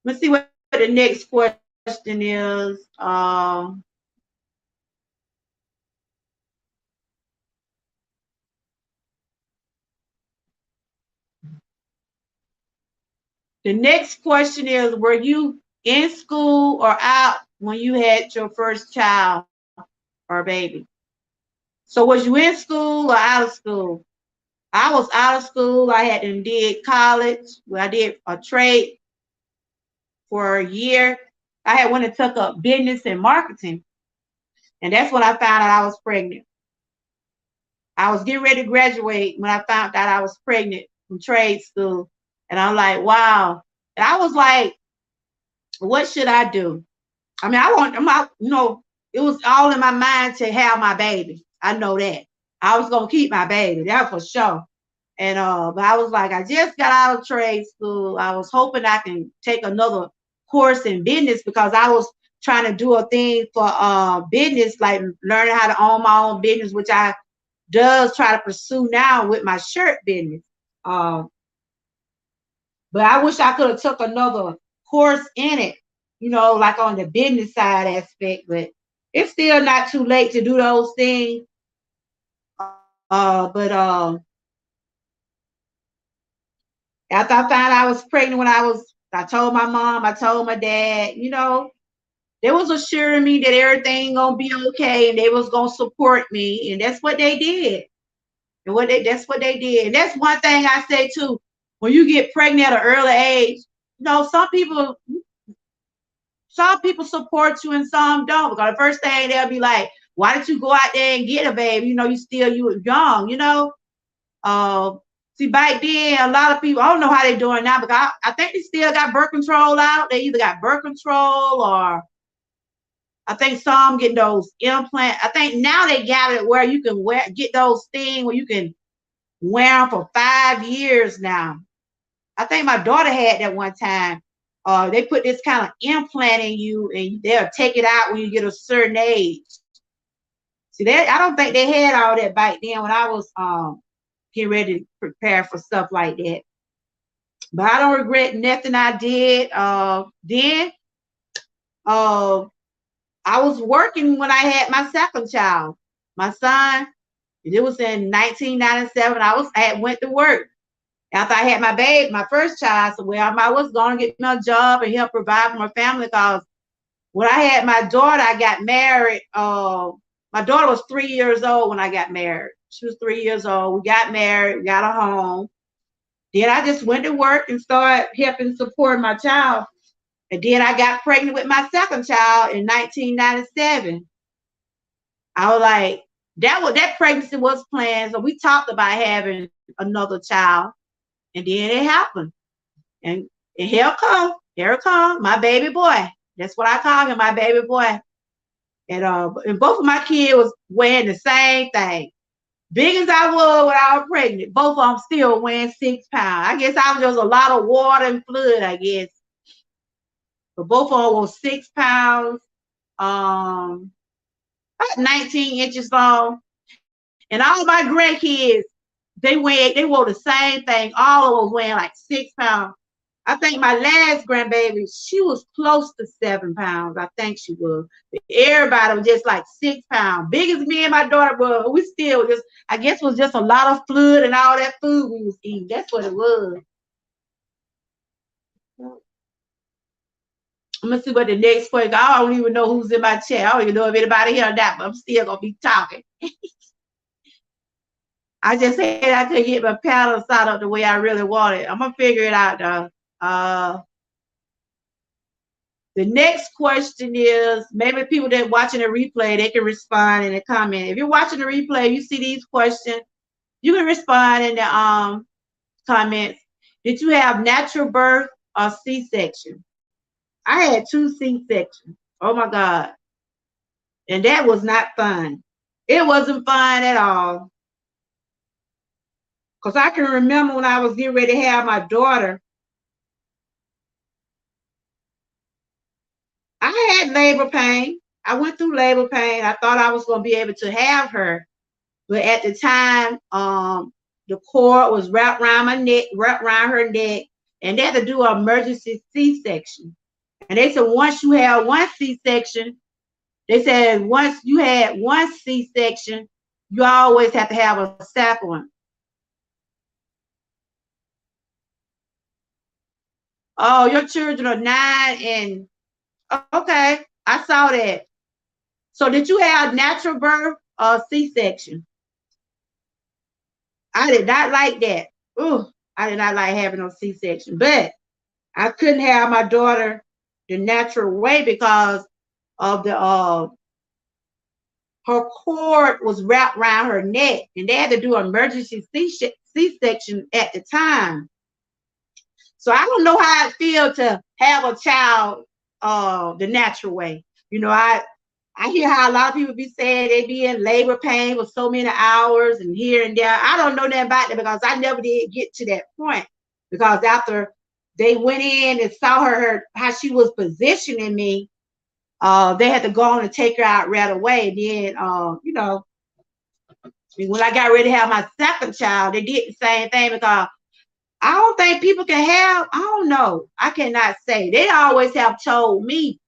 Speaker 2: let's see what the next question is. The next question is, were you in school or out when you had your first child or baby? So was you in school or out of school? I was out of school. I had to did college. Well, I did a trade for a year. I had went and took up business and marketing. And that's when I found out I was pregnant. I was getting ready to graduate when I found out I was pregnant from trade school. And I'm like, wow. And I was like, what should I do? I mean, it was all in my mind to have my baby. I know that. I was gonna keep my baby, that for sure. And but I was like, I just got out of trade school. I was hoping I can take another course in business because I was trying to do a thing for business, like learning how to own my own business, which I does try to pursue now with my shirt business. But I wish I could have took another course in it, like on the business side aspect, but it's still not too late to do those things. But after I found out I was pregnant I told my mom, I told my dad, they was assuring me that everything gonna be okay and they was gonna support me, and that's what they did. That's what they did. And that's one thing I say too, when you get pregnant at an early age, some people support you and some don't. Because the first thing they'll be like, why did you go out there and get a baby? You were young, See, back then, a lot of people, I don't know how they're doing now, but I think they still got birth control out. They either got birth control or I think some getting those implants. I think now they got it where you can get those things where you can wear them for 5 years now. I think my daughter had that one time. They put this kind of implant in you and they'll take it out when you get a certain age. See, I don't think they had all that back then when I was getting ready to prepare for stuff like that. But I don't regret nothing I did. Then I was working when I had my second child, my son. It was in 1997. I went to work after I had my baby, my first child. So I was going to get me a job and help provide for my family. Because when I had my daughter, I got married. My daughter was 3 years old when I got married. She was 3 years old. We got married, we got a home. Then I just went to work and started helping support my child. And then I got pregnant with my second child in 1997. I was like, that pregnancy was planned. So we talked about having another child. And then it happened. And here it come, my baby boy. That's what I call him, my baby boy. And both of my kids was weighing the same thing. Big as I was when I was pregnant, both of them still weighing 6 pounds. I guess I was just a lot of water and fluid, I guess. But both of them was 6 pounds, about 19 inches long. And all my grandkids, they wore the same thing. All of them weighing like 6 pounds. I think my last grandbaby, she was close to 7 pounds. I think she was. But everybody was just like 6 pounds. Big as me and my daughter were. We still just, I guess, was just a lot of fluid and all that food we was eating. That's what it was. I'm gonna see what the next question. I don't even know who's in my chat. I don't even know if anybody here or not, but I'm still gonna be talking. I just said I couldn't get my paddle side up the way I really wanted. I'm gonna figure it out though. The next question is, maybe people that watching the replay, they can respond in the comment. If you're watching the replay, you see these questions, you can respond in the comments. Did you have natural birth or C-section? I had 2 C-sections. Oh my God. And that was not fun. It wasn't fun at all. Because I can remember when I was getting ready to have my daughter, I had labor pain. I went through labor pain. I thought I was going to be able to have her. But at the time, the cord was wrapped around my neck, wrapped around her neck, and they had to do an emergency C-section. And they said once you have one C-section, they said once you had one C-section, you always have to have a second one. Oh, your children are 9 and okay, I saw that. So did you have natural birth or C-section? I did not like that. Ooh, I did not like having a C-section, but I couldn't have my daughter the natural way because of the her cord was wrapped around her neck, and they had to do an emergency C-section at the time. So I don't know how it feels to have a child the natural way. You know, I hear how a lot of people be saying they be in labor pain for so many hours and here and there. I don't know nothing about that because I never did get to that point. Because after they went in and saw her how she was positioning me, they had to go on and take her out right away. And then, you know, when I got ready to have my second child, they did the same thing because I don't think people can have, I don't know. I cannot say. They always have told me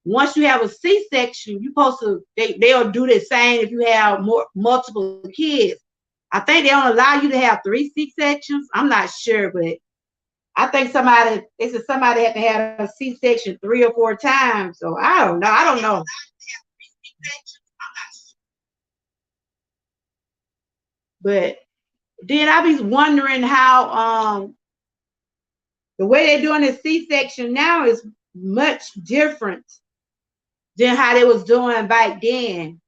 Speaker 2: once you have a C-section, you're supposed to, they'll do the same if you have multiple kids. I think they don't allow you to have 3 C-sections. I'm not sure, but I think they said somebody had to have a C-section 3 or 4 times. So I don't know. I don't know. But then I be wondering how the way they're doing the C-section now is much different than how they was doing back then.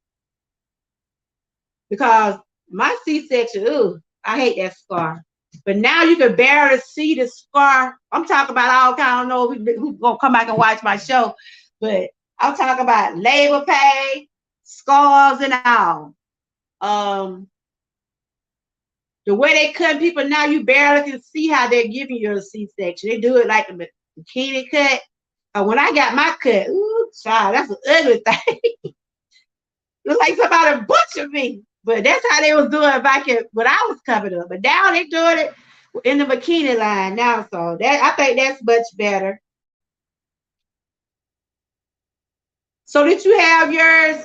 Speaker 2: Because my C-section, ooh, I hate that scar. But now you can barely see the scar. I'm talking about all kind. I don't know who's gonna come back and watch my show, but I'm talking about labor pain, scars, and all. The way they cut people now, you barely can see how they're giving you a C-section. They do it like a bikini cut. When I got my cut, ooh, child, that's an ugly thing. Look like somebody butchered me. But that's how they was doing back when I was coming up. But now they're doing it in the bikini line now. So that I think that's much better. So did you have yours?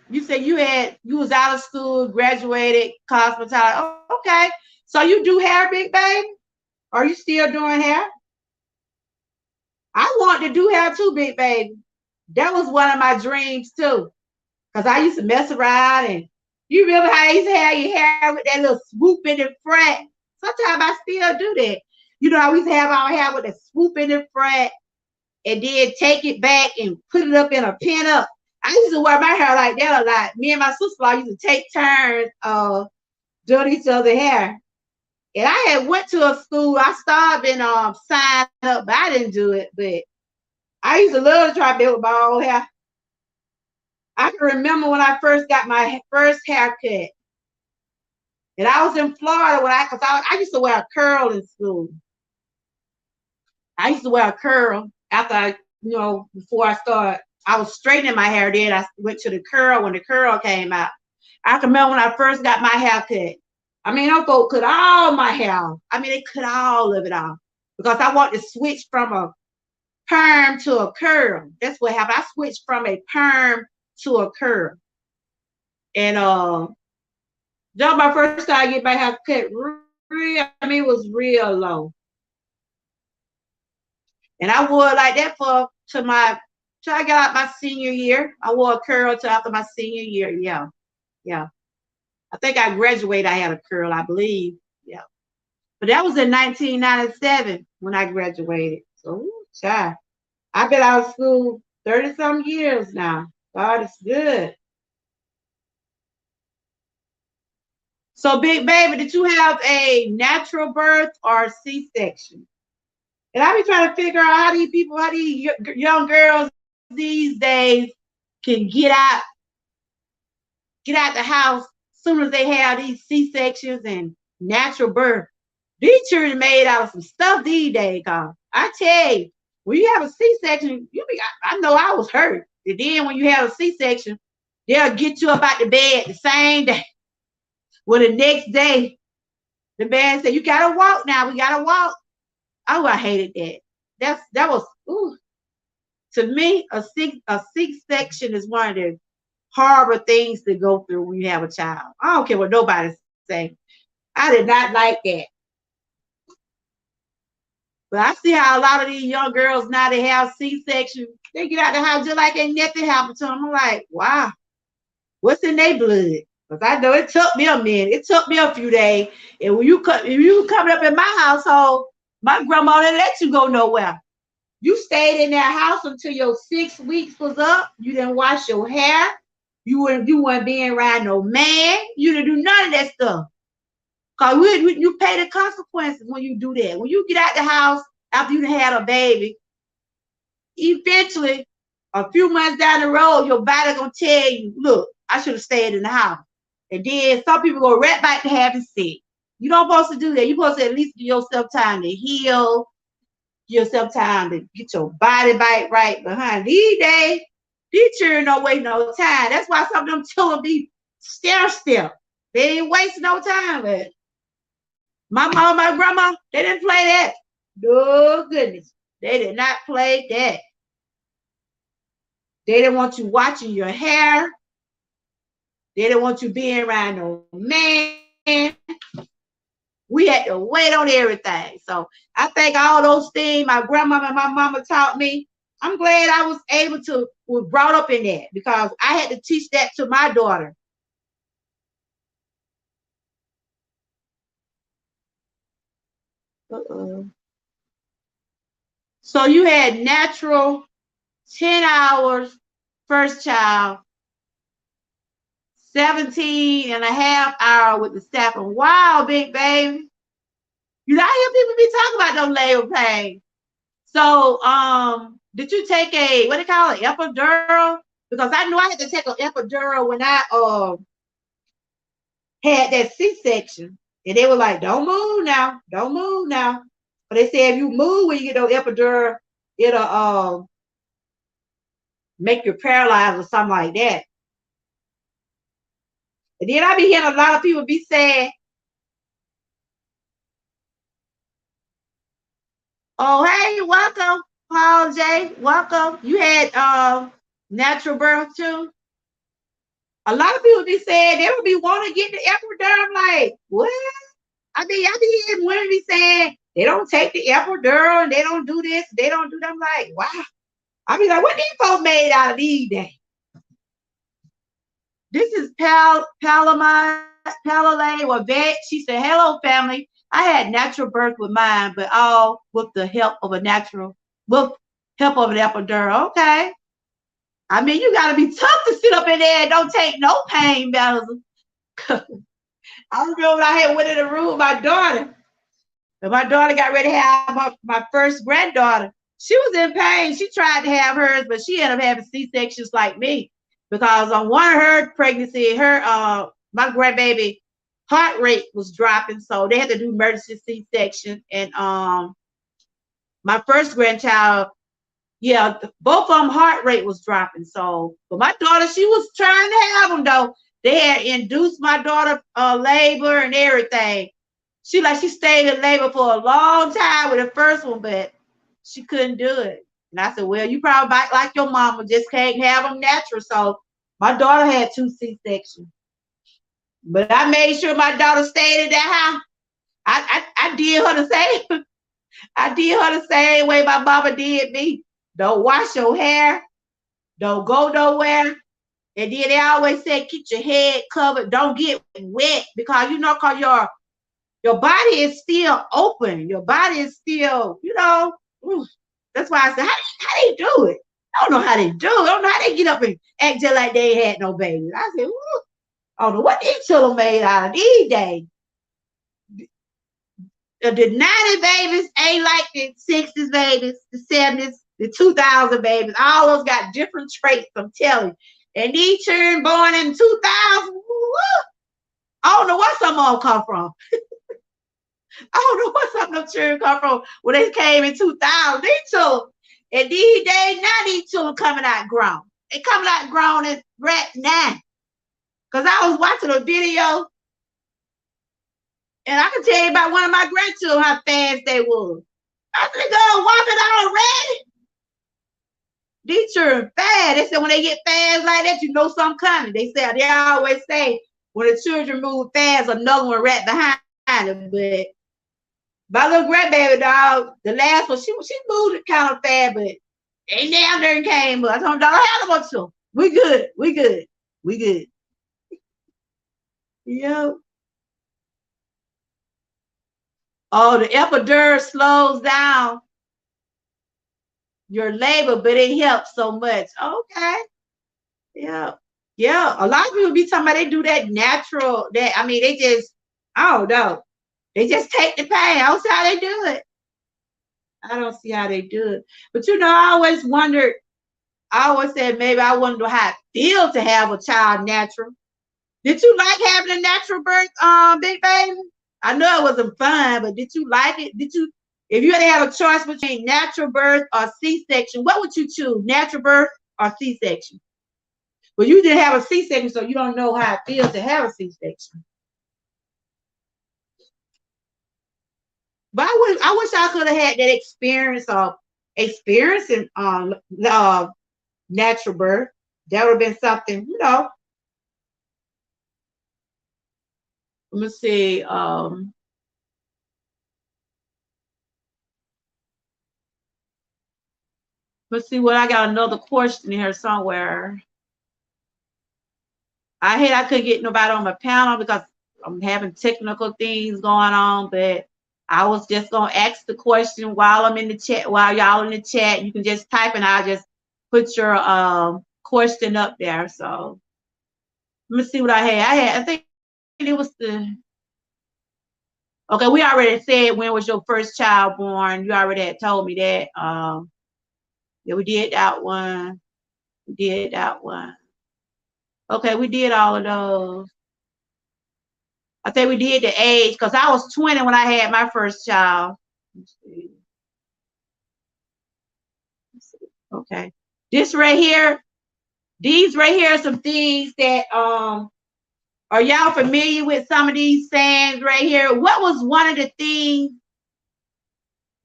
Speaker 2: You said you was out of school, graduated, cosmetology. Oh, okay. So you do hair, big baby? Are you still doing hair? I want to do hair too, big baby. That was one of my dreams too. Because I used to mess around, and you remember how I used to have your hair with that little swoop in the front? Sometimes I still do that. You know, I used to have our hair with a swoop in the front and then take it back and put it up in a pin up. I used to wear my hair like that a lot. Me and my sister used to take turns doing each other's hair. And I had went to a school. I started and signed up, but I didn't do it. But I used to love to try to do with my old hair. I can remember when I first got my first haircut. And I was in Florida because I used to wear a curl in school. I used to wear a curl after before I started. I was straightening my hair, then I went to the curl when the curl came out. I can remember when I first got my haircut. I mean, them folks cut all my hair. I mean, they cut all of it off because I wanted to switch from a perm to a curl. That's what happened. I switched from a perm to a curl. And just my first time I get my hair cut it was real low. And I wore it like that till I got out my senior year. I wore a curl till after my senior year. Yeah. I think I graduated, I had a curl, I believe. Yeah. But that was in 1997 when I graduated. So, child, I've been out of school 30-some years now. God is good. So, big baby, did you have a natural birth or C-section? And I be trying to figure out how these young girls these days can get out get out the house as soon as they have these C-sections and natural birth. These children made out of some stuff these days, cause I tell you, when you have a C-section, I know I was hurt. And then when you have a C-section, they'll get you up out the bed the same day. Well, the next day, the man said, you gotta walk now. We gotta walk. Oh, I hated that. That was ooh. To me, a C-section is one of the horrible things to go through when you have a child. I don't care what nobody say. I did not like that. But I see how a lot of these young girls now, they have C-section. They get out the house just like ain't nothing happened to them. I'm like, wow, what's in their blood? Because I know it took me a minute. It took me a few days. And when you coming up in my household, my grandma didn't let you go nowhere. You stayed in that house until your 6 weeks was up. You didn't wash your hair. You weren't being around no man. You didn't do none of that stuff. Because you pay the consequences when you do that. When you get out the house after you had a baby, eventually, a few months down the road, your body going to tell you, look, I should have stayed in the house. And then some people go right back to having sex. You don't supposed to do that. You're supposed to at least give yourself time to heal, give yourself time to get your body back right behind. These days, these children don't waste no time. That's why some of them children be step. They ain't wasting no time. But my mom, my grandma, they didn't play that. No goodness. They did not play that. They didn't want you watching your hair. They didn't want you being around no man. We had to wait on everything. So I think all those things my grandmama and my mama taught me, I'm glad I was brought up in that, because I had to teach that to my daughter. So you had natural 10 hours, first child, 17 and a half hours with the staffing. Wow, big baby. You know, I hear people be talking about them labor pains. So, did you take a, what do you call it, epidural? Because I knew I had to take an epidural when I had that C-section. And they were like, don't move now. Don't move now. But they said if you move when you get those epidural, it'll make you paralyzed or something like that. And then I be hearing a lot of people be saying, oh, hey, welcome, Paul J. Welcome. You had natural birth too. A lot of people be saying they would be wanting to get the epidural. I'm like, what? I be hearing women be saying they don't take the epidural and they don't do this, they don't do that. I'm like, wow. I be like, what these folks made out of these days? This is Palamay or Vet. She said, hello, family. I had natural birth with mine, but all with the help of an epidural. Okay. I mean, you got to be tough to sit up in there and don't take no pain medicine. I remember when I had went in the room with my daughter, and my daughter got ready to have my first granddaughter. She was in pain. She tried to have hers, but she ended up having C-sections like me, because on one of her pregnancy, my grandbaby heart rate was dropping, so they had to do emergency C-section. And my first grandchild, yeah, both of them heart rate was dropping. So, but my daughter, she was trying to have them though. They had induced my daughter labor and everything. She stayed in labor for a long time with the first one, but she couldn't do it. And I said, well, you probably like your mama, just can't have them natural. So my daughter had 2 C-sections. But I made sure my daughter stayed in that house. I did her the same. I did her the same way my mama did me. Don't wash your hair. Don't go nowhere. And then they always say, keep your head covered. Don't get wet, because cause your body is still open. Your body is still, that's why I said, how they do it? I don't know how they do it. I don't know how they get up and act just like they had no babies. I said, ooh, I don't know what these children made out of these days. The 90 babies ain't like the 60s babies, the 70s, the 2000 babies. All those got different traits, I'm telling you. And these children born in 2000, I don't know where some of them come from. I don't know where some of them children come from when they came in 2000. These children, and these days, now these children coming out grown. They coming out grown and right now. Because I was watching a video, and I can tell you about one of my grandchildren, how fast they was. I said, girl, walking already? These children fast. They said when they get fast like that, you know something coming. They always say when the children move fast, another one right behind them. But my little grandbaby dog, the last one, she moved it kind of fast, but ain't down there and came. But I told them, don't have no more children. We good. We good. We good. Yep. Oh, the epidural slows down your labor, but it helps so much. Okay. Yeah. Yeah. A lot of people be talking about they do that natural, they just, I don't know. They just take the pain. I don't see how they do it. I don't see how they do it. But I always wondered, I always said maybe I wonder how it feels to have a child natural. Did you like having a natural birth, big baby? I know it wasn't fun, but did you like it? If you had to have a choice between natural birth or C-section, what would you choose? Natural birth or C-section? Well, you didn't have a C-section, so you don't know how it feels to have a C-section. But I wish I could have had that experience of experiencing natural birth. That would have been something, Let me see. Let's see what I got another question here somewhere. I couldn't get nobody on my panel because I'm having technical things going on, but I was just gonna ask the question while I'm in the chat, while y'all in the chat. You can just type and I'll just put your question up there. So let me see what I had. I think it was okay, we already said when was your first child born. You already had told me that. Yeah, we did that one. We did that one. Okay, we did all of those. I think we did the age because I was 20 when I had my first child. Let's see. Okay. This right here, these right here are some things that are y'all familiar with some of these sayings right here? What was one of the things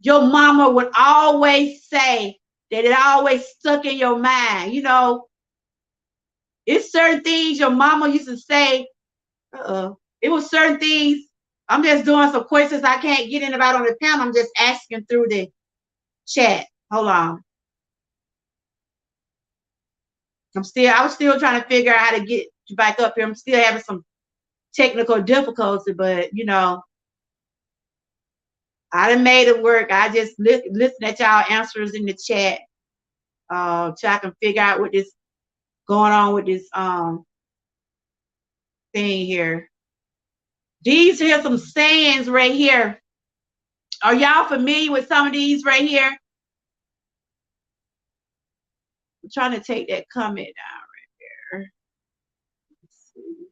Speaker 2: your mama would always say that it always stuck in your mind? It's certain things your mama used to say. It was certain things. I'm just doing some questions I can't get in about on the panel. I'm just asking through the chat. Hold on. I was still trying to figure out how to get you back up here. I'm still having some technical difficulty, but I done made it work. I just listen at y'all answers in the chat, so I can figure out what is going on with this thing here. These are some sayings right here. Are y'all familiar with some of these right here? I'm trying to take that comment down right there. Let's see.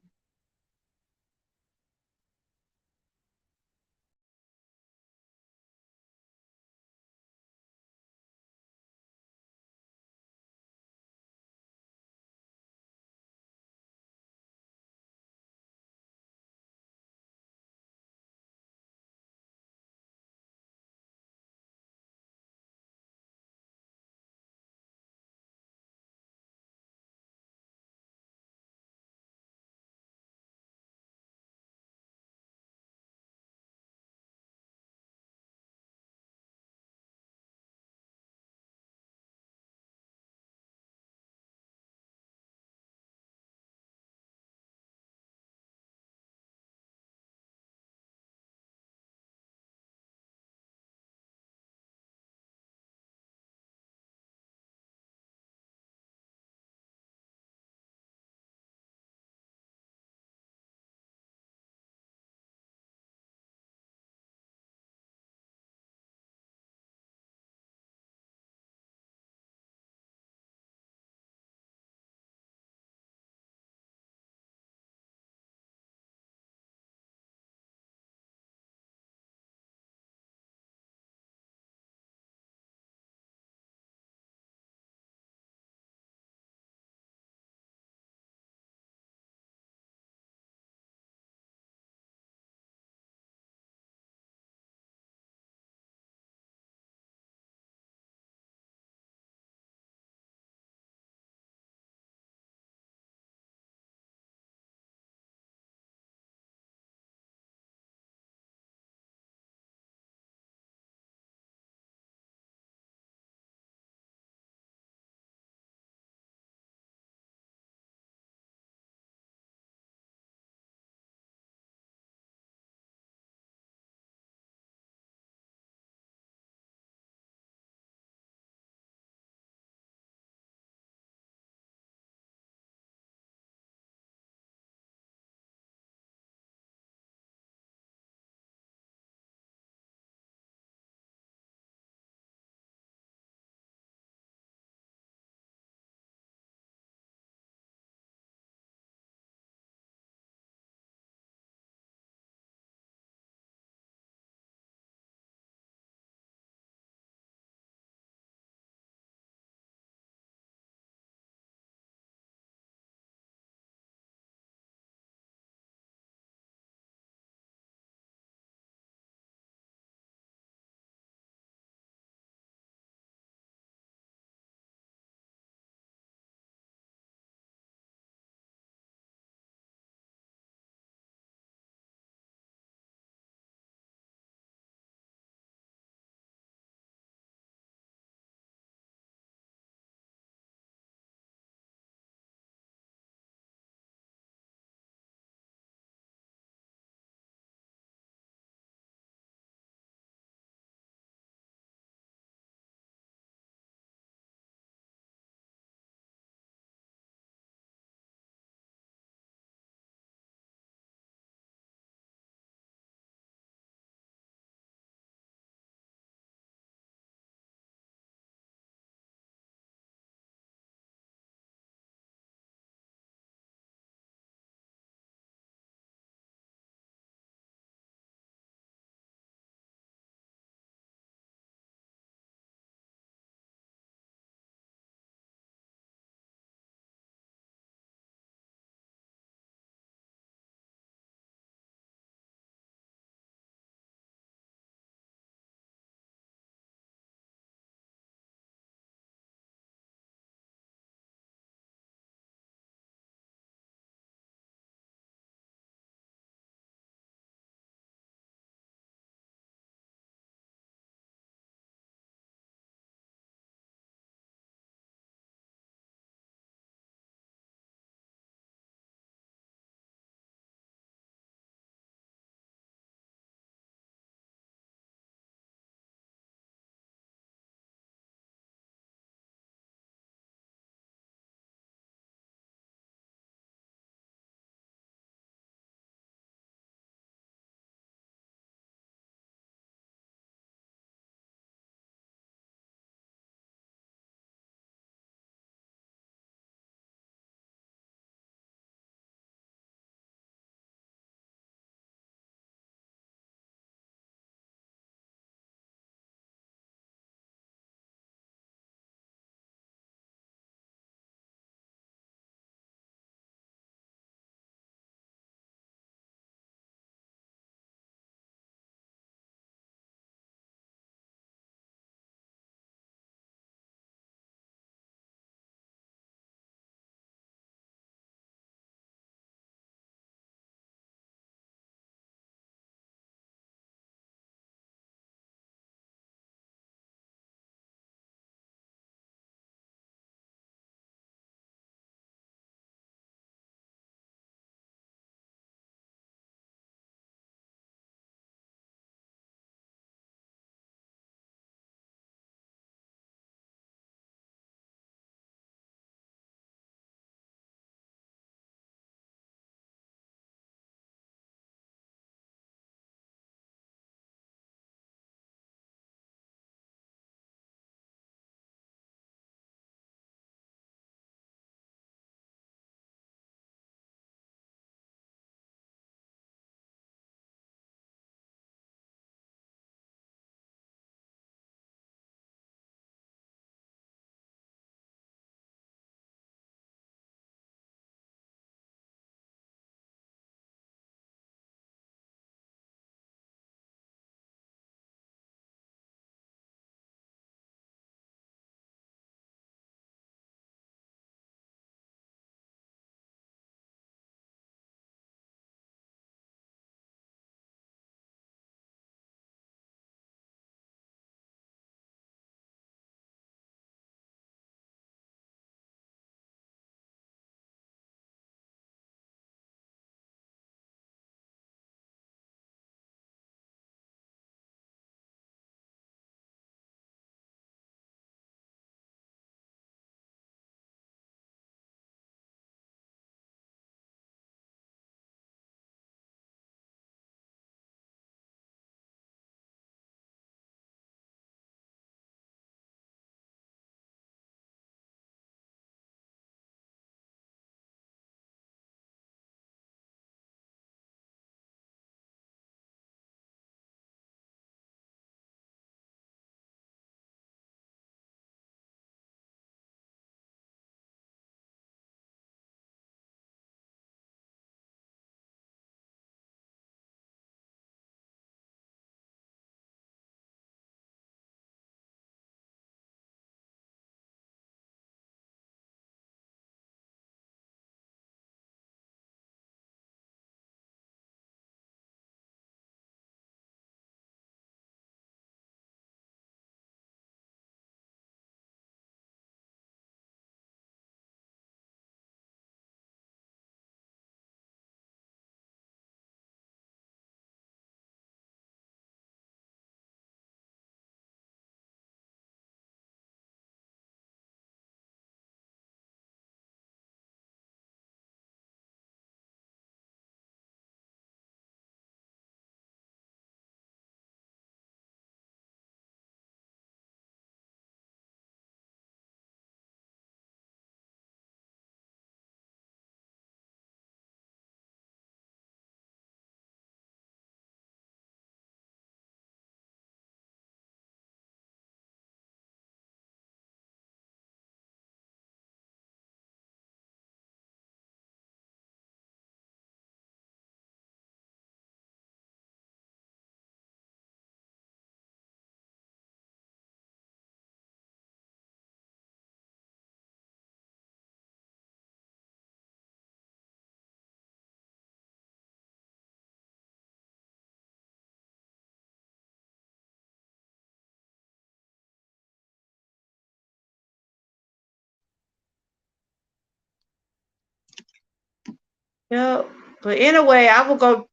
Speaker 2: Yeah. But anyway, I will go.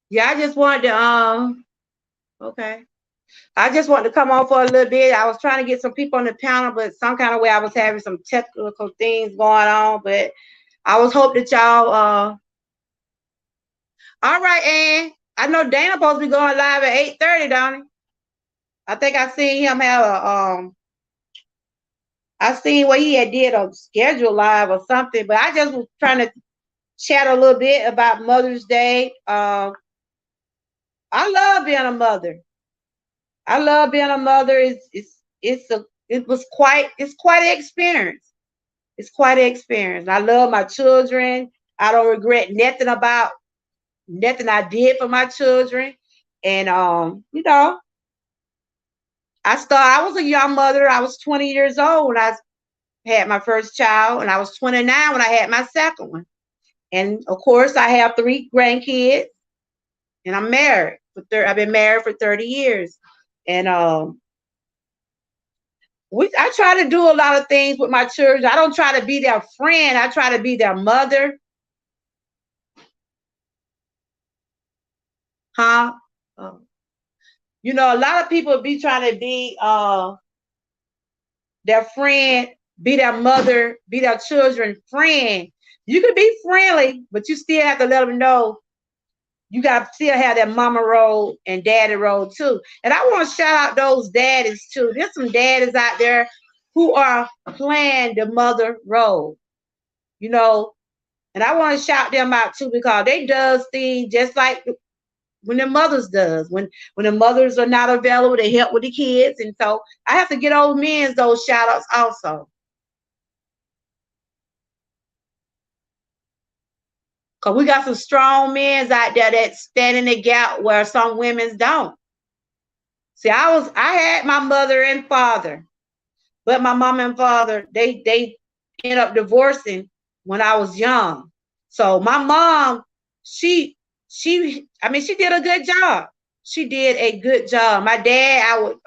Speaker 2: Yeah, I just wanted to okay. I just wanted to come on for a little bit. I was trying to get some people on the panel, but some kind of way I was having some technical things going on. But I was hoping that y'all all right, Ann. I know Dana supposed to be going live at 8:30, don't he? I think I seen him have a I seen what he had did a schedule live or something, but I just was trying to chat a little bit about Mother's Day. I love being a mother. I love being a mother. It's quite an experience. It's quite an experience. I love my children. I don't regret nothing about nothing I did for my children. And you know, I was a young mother. I was 20 years old when I had my first child, and I was 29 when I had my second one. And of course, I have 3 grandkids, and I'm married. I've been married for 30 years. And I try to do a lot of things with my children. I don't try to be their friend. I try to be their mother. Huh? You know, a lot of people be trying to be their friend, be their mother, be their children's friend. You can be friendly, but you still have to let them know you got to still have that mama role and daddy role too. And I want to shout out those daddies too. There's some daddies out there who are playing the mother role, you know. And I want to shout them out too, because they does things just like when the mothers does. When the mothers are not available, they help with the kids. And so I have to get old men those shout outs also. Because we got some strong men out there that stand in the gap where some women's don't. See, I had my mother and father, but my mom and father, they ended up divorcing when I was young. So my mom, she she did a good job. She did a good job. My dad, I would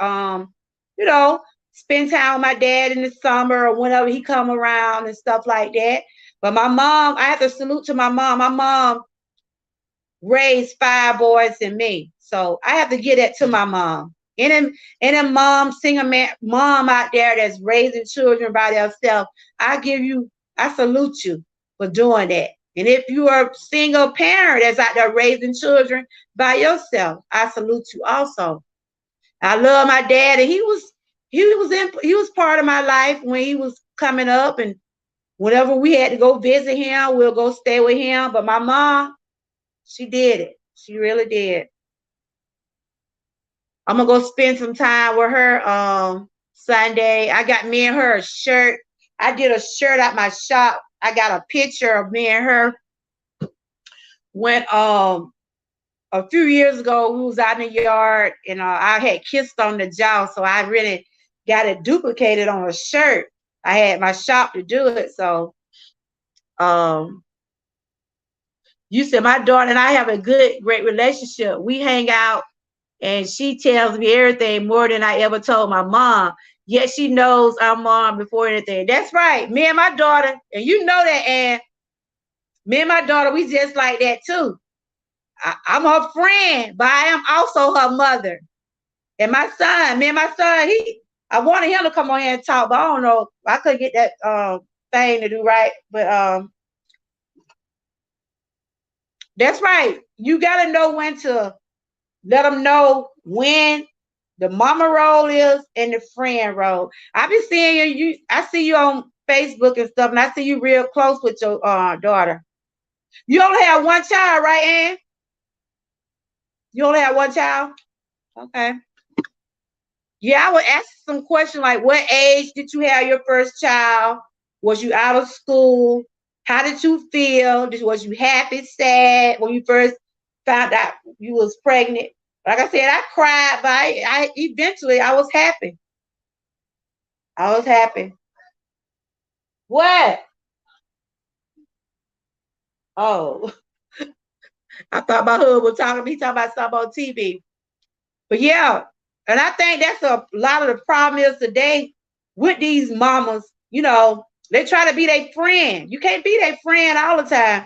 Speaker 2: you know, spend time with my dad in the summer or whenever he come around and stuff like that. But my mom, I have to salute to my mom. My mom raised 5 boys and me. So I have to give that to my mom. Any mom, mom out there that's raising children by themselves, I salute you for doing that. And if you are a single parent that's out there raising children by yourself, I salute you also. I love my dad, and he was part of my life when he was coming up, and whenever we had to go visit him, we'll go stay with him. But my mom, she did it. She really did. I'm gonna go spend some time with her Sunday. I got me and her a shirt. I did a shirt at my shop. I got a picture of me and her when a few years ago we was out in the yard, and I had kissed on the jaw, so I really got it duplicated on a shirt. I had my shop to do it. So you said my daughter and I have a great relationship. We hang out, and she tells me everything more than I ever told my mom. Yet she knows I'm mom before anything. That's right. Me and my daughter, and you know that, and me and my daughter, we just like that too. I'm her friend, but I am also her mother. And my son, me and my son, I wanted him to come on here and talk, but I don't know. I couldn't get that thing to do right. But that's right. You gotta know when to let them know when the mama role is and the friend role. I be seeing you. I see you on Facebook and stuff, and I see you real close with your daughter. You only have one child, right, Ann? You only have one child? Okay. Yeah, I would ask some questions like, what age did you have your first child? Was you out of school? How did you feel? Was you happy, sad when you first found out you was pregnant? Like I said, I cried, but I eventually I was happy. I was happy. What? Oh, I thought my husband was talking about something on TV. But yeah, and I think that's a lot of the problem is today with these mamas, you know, They try to be their friend. You can't be their friend all the time.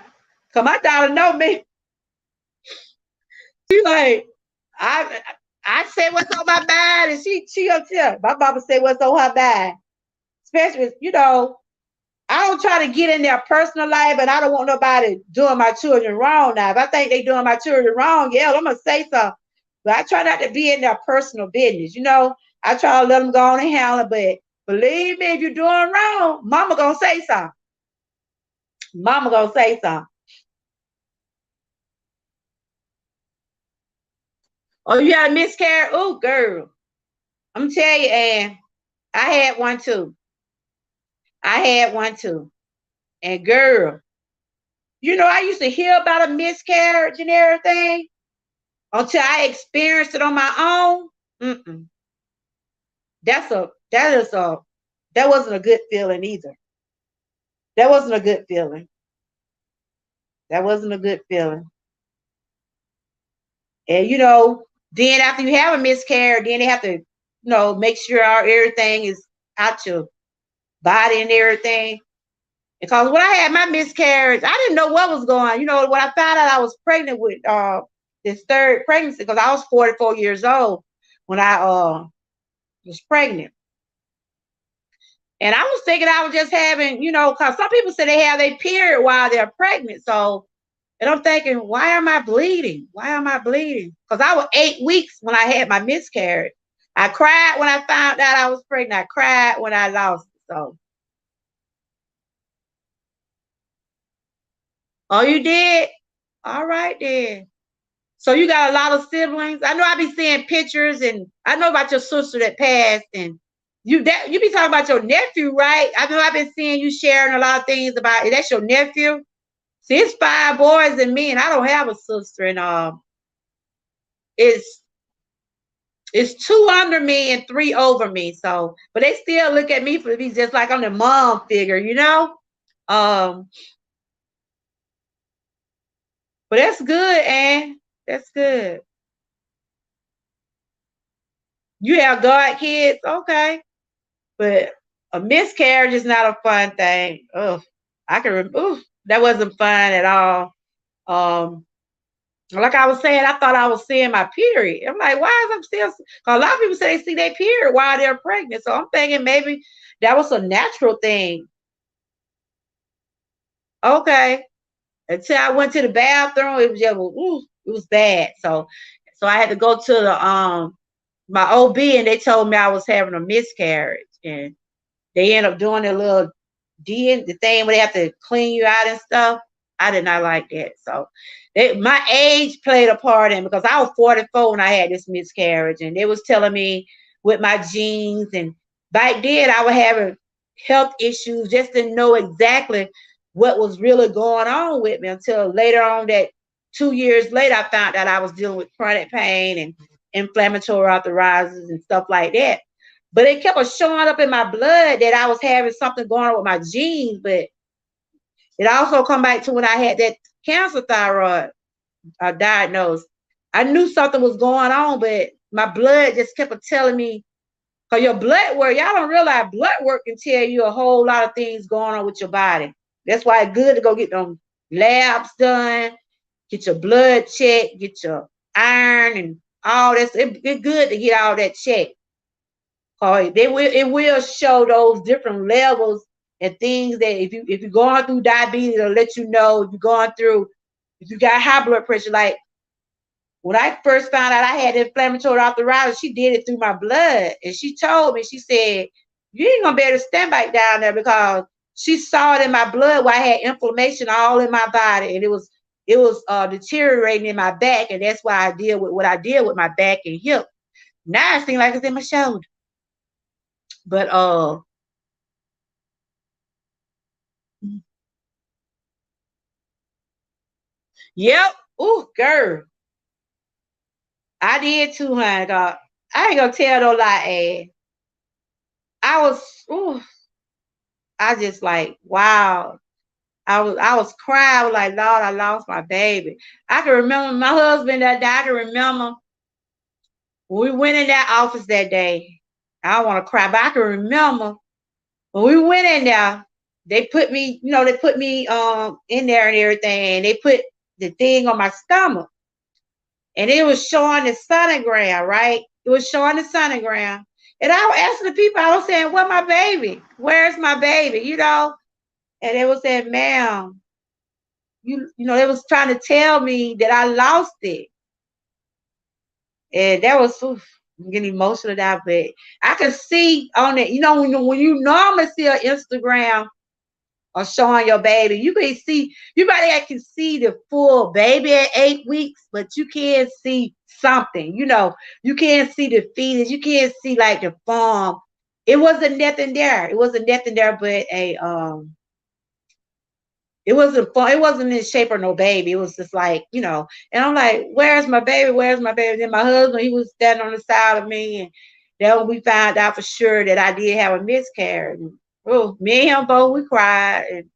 Speaker 2: Cause my daughter know me. She like, I say what's on my mind, and she'll tell. My mama say what's on her mind. Especially, I don't try to get in their personal life, but I don't want nobody doing my children wrong now. If I think they doing my children wrong, yeah, I'm gonna say something. But I try not to be in their personal business. I try to let them go on and handle it. But believe me, if you're doing wrong, mama gonna say something. Mama gonna say something. Oh, you got a miscarriage? Oh, girl. I'm tell you, Ann, I had one too. I had one too. And girl, I used to hear about a miscarriage and everything until I experienced it on my own. Mm-mm. That wasn't a good feeling either. That wasn't a good feeling. That wasn't a good feeling. And then after you have a miscarriage, then they have to, make sure everything is out your body and everything. Because when I had my miscarriage, I didn't know what was going on. When I found out I was pregnant with this third pregnancy, because I was 44 years old when I was pregnant. And I was thinking I was just having, because some people say they have their period while they're pregnant. So, and I'm thinking, why am I bleeding? Why am I bleeding? Because I was 8 weeks when I had my miscarriage. I cried when I found out I was pregnant. I cried when I lost it. So. Oh, you did? All right then. So you got a lot of siblings. I know I be seeing pictures, and I know about your sister that passed, and you be talking about your nephew, right? I know I've been seeing you sharing a lot of things about it. That's your nephew. See, it's 5 boys and me, and I don't have a sister, and it's 2 under me and 3 over me. So, but they still look at me for me just like I'm the mom figure, But that's good, Ann. That's good. You have God kids, okay. But a miscarriage is not a fun thing. Ugh. That wasn't fun at all. Like I was saying, I thought I was seeing my period. I'm like, why is I'm still? Cause a lot of people say they see their period while they're pregnant. So I'm thinking maybe that was a natural thing. Okay. Until I went to the bathroom, it was just, it was bad. So I had to go to the my OB, and they told me I was having a miscarriage, and they end up doing a little the thing where they have to clean you out and stuff. I did not like that. So my age played a part in, because I was 44 when I had this miscarriage, and they was telling me with my genes, and back then I was having health issues, just didn't know exactly what was really going on with me until later on, that 2 years later, I found out I was dealing with chronic pain and inflammatory arthritis and stuff like that. But it kept showing up in my blood that I was having something going on with my genes. But it also come back to when I had that cancer thyroid diagnosed. I knew something was going on, but my blood just kept telling me, because your blood work, y'all don't realize blood work can tell you a whole lot of things going on with your body. That's why it's good to go get them labs done, get your blood checked, get your iron and all that. It's good to get all that checked. It will show those different levels and things that if you're going through diabetes, it'll let you know. If you got high blood pressure. Like when I first found out I had inflammatory arthritis, she did it through my blood, and she told me, she said, you ain't gonna be able to stand back down there, because she saw it in my blood where I had inflammation all in my body, and it was deteriorating in my back, and that's why I deal with what I deal with my back and hip. Now it seems like it's in my shoulder. But yep. Ooh, girl. I did too, honey. God. I ain't gonna tell no lie, Ed. I just like, wow. I was crying. I was like, Lord, I lost my baby. I can remember my husband that day. I can remember when we went in that office that day. I don't want to cry, but I can remember when we went in there, they put me, they put me in there and everything. They put the thing on my stomach, and it was showing the sonogram, right? It was showing the sonogram. And I was asking the people, I was saying, "Where's my baby? Where's my baby?" And they was saying, "Ma'am, they was trying to tell me that I lost it." And that was, oof, I'm getting emotional now, but I could see on it, when you normally see an Instagram or showing your baby, you can see the full baby at 8 weeks, but you can't see something, you can't see the fetus, you can't see like the form. It wasn't nothing there. It wasn't nothing there but it wasn't in the shape of no baby. It was just like, and I'm like, "Where's my baby? Where's my baby?" Then my husband, he was standing on the side of me, and then when we found out for sure that I did have a miscarriage. Oh, me and him both, we cried, and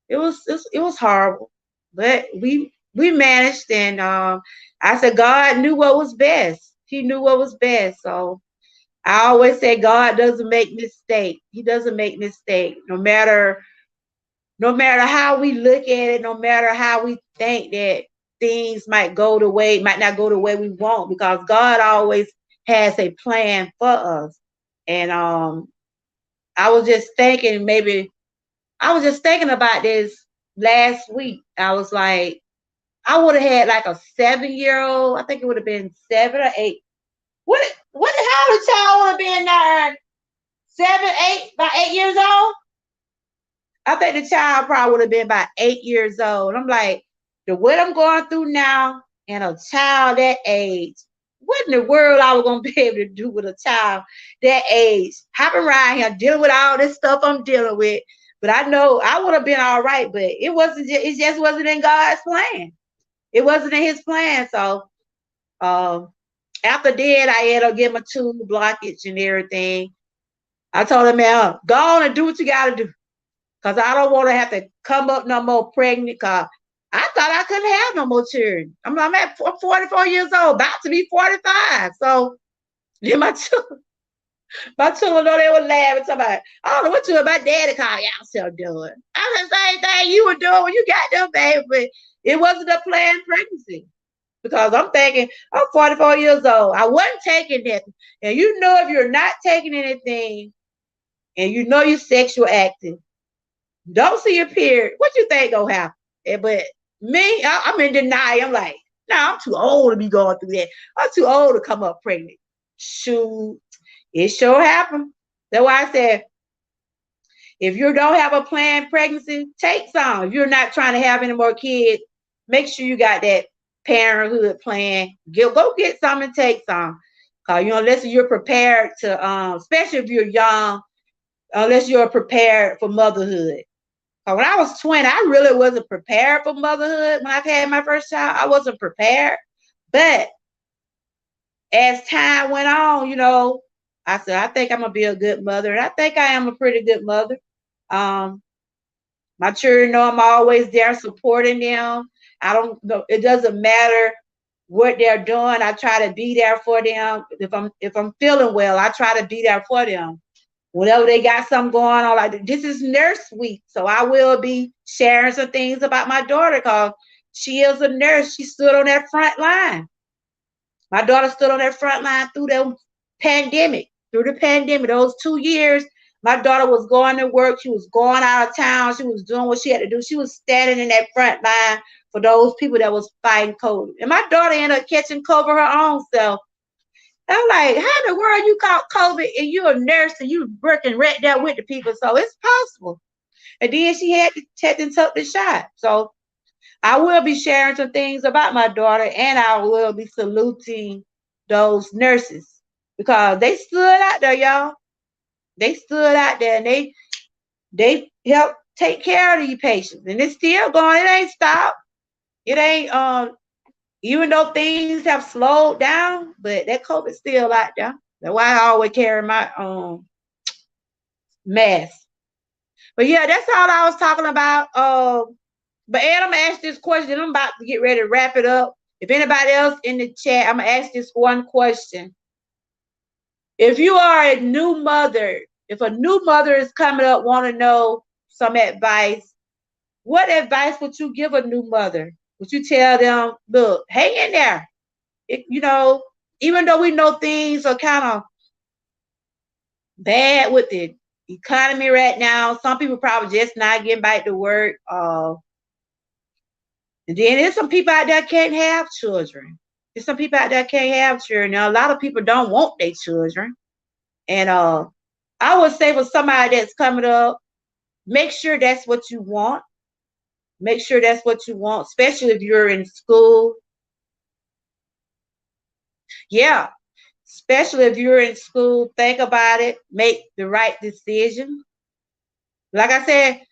Speaker 2: it was horrible. But we managed, and I said God knew what was best. He knew what was best. So I always say God doesn't make mistakes. He doesn't make mistakes. No matter how we look at it, no matter how we think that things might not go the way we want, because God always has a plan for us. And I was just thinking about this last week. I was like, I would have had like a 7-year-old. I think it would have been 7 or 8. How old the child would have been now? 7, 8, about 8 years old? I think the child probably would have been about 8 years old. I'm like, what I'm going through now and a child that age, what in the world I was going to be able to do with a child that age? Hopping around here, dealing with all this stuff I'm dealing with. But I know I would have been all right, but it just wasn't in God's plan. It wasn't in his plan. So after that, I ended up getting my tube blockage and everything. I told him, "Man, go on and do what you got to do. Because I don't want to have to come up no more pregnant, because I thought I couldn't have no more children. I'm 44 years old, about to be 45. So then my children, know they were laughing. Somebody, "I don't know what you and my daddy call y'all still doing." I was the same thing you were doing when you got them baby, but it wasn't a planned pregnancy. Because I'm thinking, I'm 44 years old. I wasn't taking nothing. And if you're not taking anything and you're sexual active, don't see your period, what you think gonna happen? But me, I'm in denial. I'm like, "No, I'm too old to be going through that. I'm too old to come up pregnant." Shoot, it sure happened. That's why I said, if you don't have a planned pregnancy, take some. If you're not trying to have any more kids, make sure you got that parenthood plan. Go get some and take some. Because, unless you're prepared to, especially if you're young, unless you're prepared for motherhood. When I was 20, I really wasn't prepared for motherhood. When I had my first child, I wasn't prepared. But as time went on, I said, I think I'm going to be a good mother. And I think I am a pretty good mother. My children know I'm always there supporting them. I don't know. It doesn't matter what they're doing. I try to be there for them. If I'm feeling well, I try to be there for them. Whenever they got something going on, like this is Nurse Week, so I will be sharing some things about my daughter, because she is a nurse. She stood on that front line. My daughter stood on that front line through the pandemic. Those 2 years, my daughter was going to work. She was going out of town. She was doing what she had to do. She was standing in that front line for those people that was fighting COVID. And my daughter ended up catching COVID her own self. I'm like, how in the world you caught COVID and you're a nurse and you working right there with the people? So it's possible. And then she had to take and took the shot. So I will be sharing some things about my daughter, and I will be saluting those nurses, because they stood out there, y'all. They stood out there, and they helped take care of these patients. And it's still going. It ain't stopped. It ain't even though things have slowed down, but that COVID's still out there. That's why I always carry my mask. But yeah, that's all I was talking about. But Ed, I'm gonna ask this question. I'm about to get ready to wrap it up. If anybody else in the chat, I'm gonna ask this one question. If you are a new mother, if a new mother is coming up, want to know some advice, what advice would you give a new mother? Would you tell them, look, hang in there? You know, even though we know things are kind of bad with the economy right now, some people probably just not getting back to work. And then there's some people out there can't have children. There's some people out there can't have children. Now, a lot of people don't want their children. And I would say for somebody that's coming up, make sure that's what you want. Make sure that's what you want, especially if you're in school. Yeah, especially if you're in school, think about it, make the right decision. Like I said,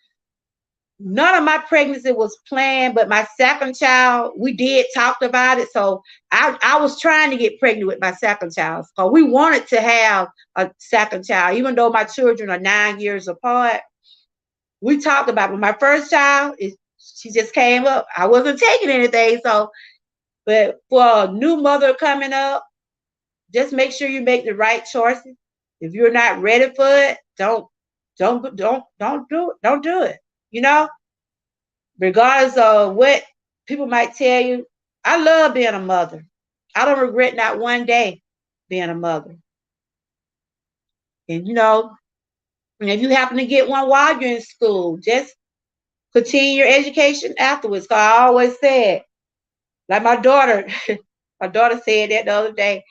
Speaker 2: none of my pregnancy was planned, but my second child, we did talk about it. So I was trying to get pregnant with my second child. So we wanted to have a second child, even though my children are 9 years apart. We talked about it. When my first child, she just came up. I wasn't taking anything. So, but for a new mother coming up, just make sure you make the right choices. If you're not ready for it, don't do it. Don't do it. You know, regardless of what people might tell you, I love being a mother. I don't regret not one day being a mother. And you know, and if you happen to get one while you're in school, just continue your education afterwards. Cause I always said, like my daughter said that the other day.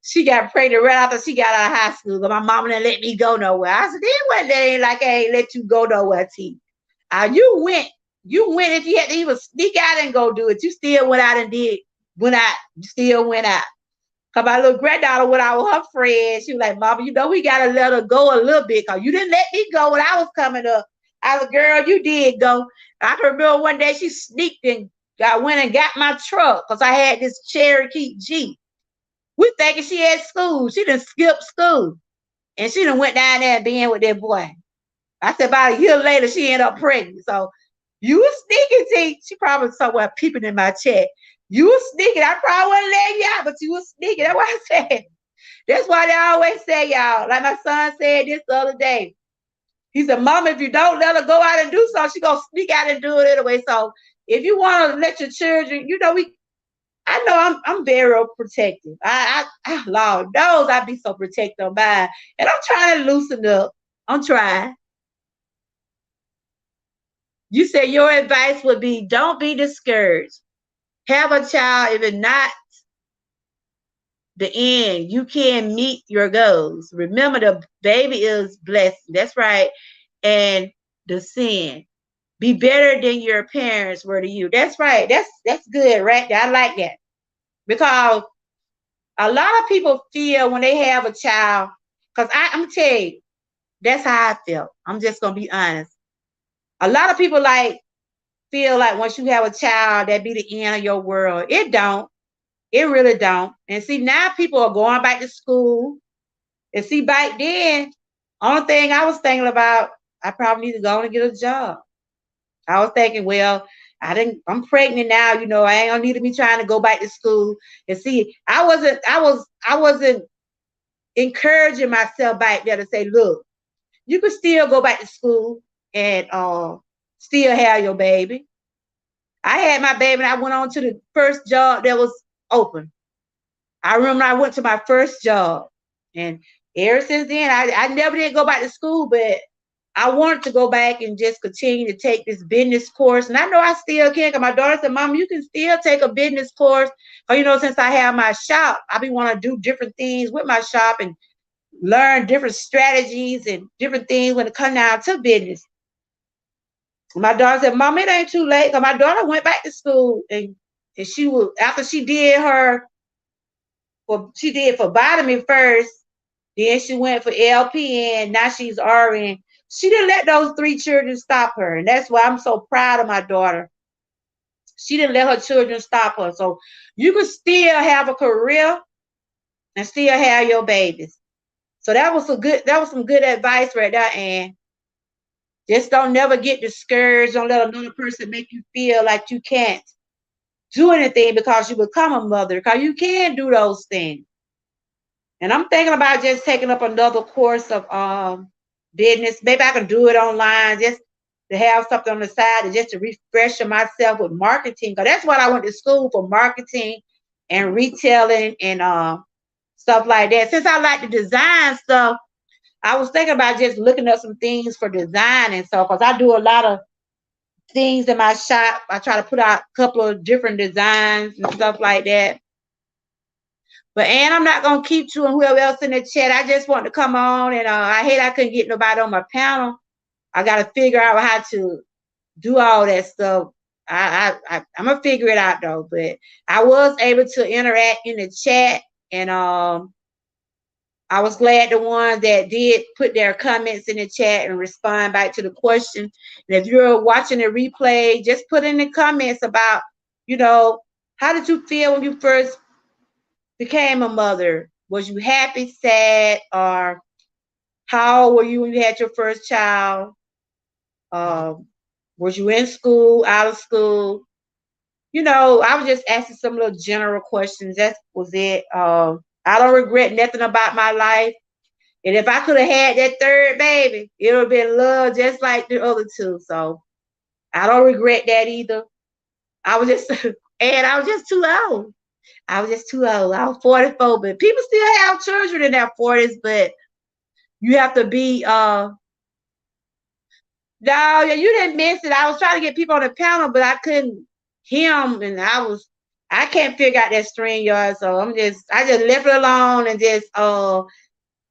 Speaker 2: She got pregnant right after she got out of high school. But my mama didn't let me go nowhere. I said, then one day, like, I ain't let you go nowhere, T. You went if you had to even sneak out and go do it. You still went out and you still went out. Cause my little granddaughter went out with her friends. She was like, Mama, you know, we gotta let her go a little bit. Cause you didn't let me go when I was coming up. I was, girl, you did go. I can remember one day she sneaked and went and got my truck. Cause I had this Cherokee Jeep. We thinking she had school. She done skipped school. And she done went down there and been with that boy. I said about a year later, she ended up pregnant. So you was sneaking, T. She probably somewhere peeping in my chat. You was sneaking. I probably wouldn't let you out, but you was sneaking. That's what I said. That's why they always say, y'all, like my son said this the other day. He said, Mama, if you don't let her go out and do something, she gonna sneak out and do it anyway. So if you want to let your children, you know, I know I'm very protective. Lord knows I be so protective of mine. And I'm trying to loosen up. I'm trying. You said your advice would be, don't be discouraged. Have a child. If it's not the end, you can meet your goals. Remember, the baby is blessed. That's right. And the sin. Be better than your parents were to you. That's right. That's good, right? I like that. Because a lot of people feel when they have a child, because I'm going to tell you, that's how I felt. I'm just going to be honest. A lot of people feel like once you have a child, that be the end of your world. It don't. It really don't. And see, now people are going back to school. And see, back then, only thing I was thinking about, I probably need to go and get a job. I was thinking, well, I'm pregnant now, you know, I ain't gonna need to be trying to go back to school. And see, I wasn't encouraging myself back there to say, look, you can still go back to school and still have your baby. I had my baby and I went on to the first job that was open. I remember I went to my first job, and ever since then, I never did go back to school, but I wanted to go back and just continue to take this business course. And I know I still can, because my daughter said, Mom, you can still take a business course. Or, you know, since I have my shop, I be want to do different things with my shop and learn different strategies and different things when it comes down to business. My daughter said, Mom, it ain't too late. Because my daughter went back to school and she was, after she did phlebotomy first, then she went for LPN, now she's RN. She didn't let those 3 children stop her. And that's why I'm so proud of my daughter. She didn't let her children stop her. So you can still have a career and still have your babies. So that was some good advice right there. And just don't never get discouraged. Don't let another person make you feel like you can't do anything because you become a mother, because you can do those things. And I'm thinking about just taking up another course of business. Maybe I can do it online. Just to have something on the side and just to refresh myself with marketing. Because that's what I went to school for, marketing and retailing and stuff like that. Since I like to design stuff, I was thinking about just looking up some things for design and stuff. Because I do a lot of things in my shop. I try to put out a couple of different designs and stuff like that. But and I'm not gonna keep you and whoever else in the chat. I just want to come on and I hate I couldn't get nobody on my panel. I gotta figure out how to do all that stuff. I'm gonna figure it out though. But I was able to interact in the chat, and I was glad the ones that did put their comments in the chat and respond back to the question. And if you're watching the replay, just put in the comments about, how did you feel when you first became a mother? Was you happy, sad, or how old were you when you had your first child? Was you in school, out of school? I was just asking some little general questions. That was it. I don't regret nothing about my life. And if I could have had that third baby, it would have been love just like the other two. So I don't regret that either. I was just, and I was just too old. I was just too old. I was 44, but people still have children in their 40s, but you have to be, no, you didn't miss it. I was trying to get people on the panel, but I couldn't hear them, and I can't figure out that StreamYard, so I just left it alone and just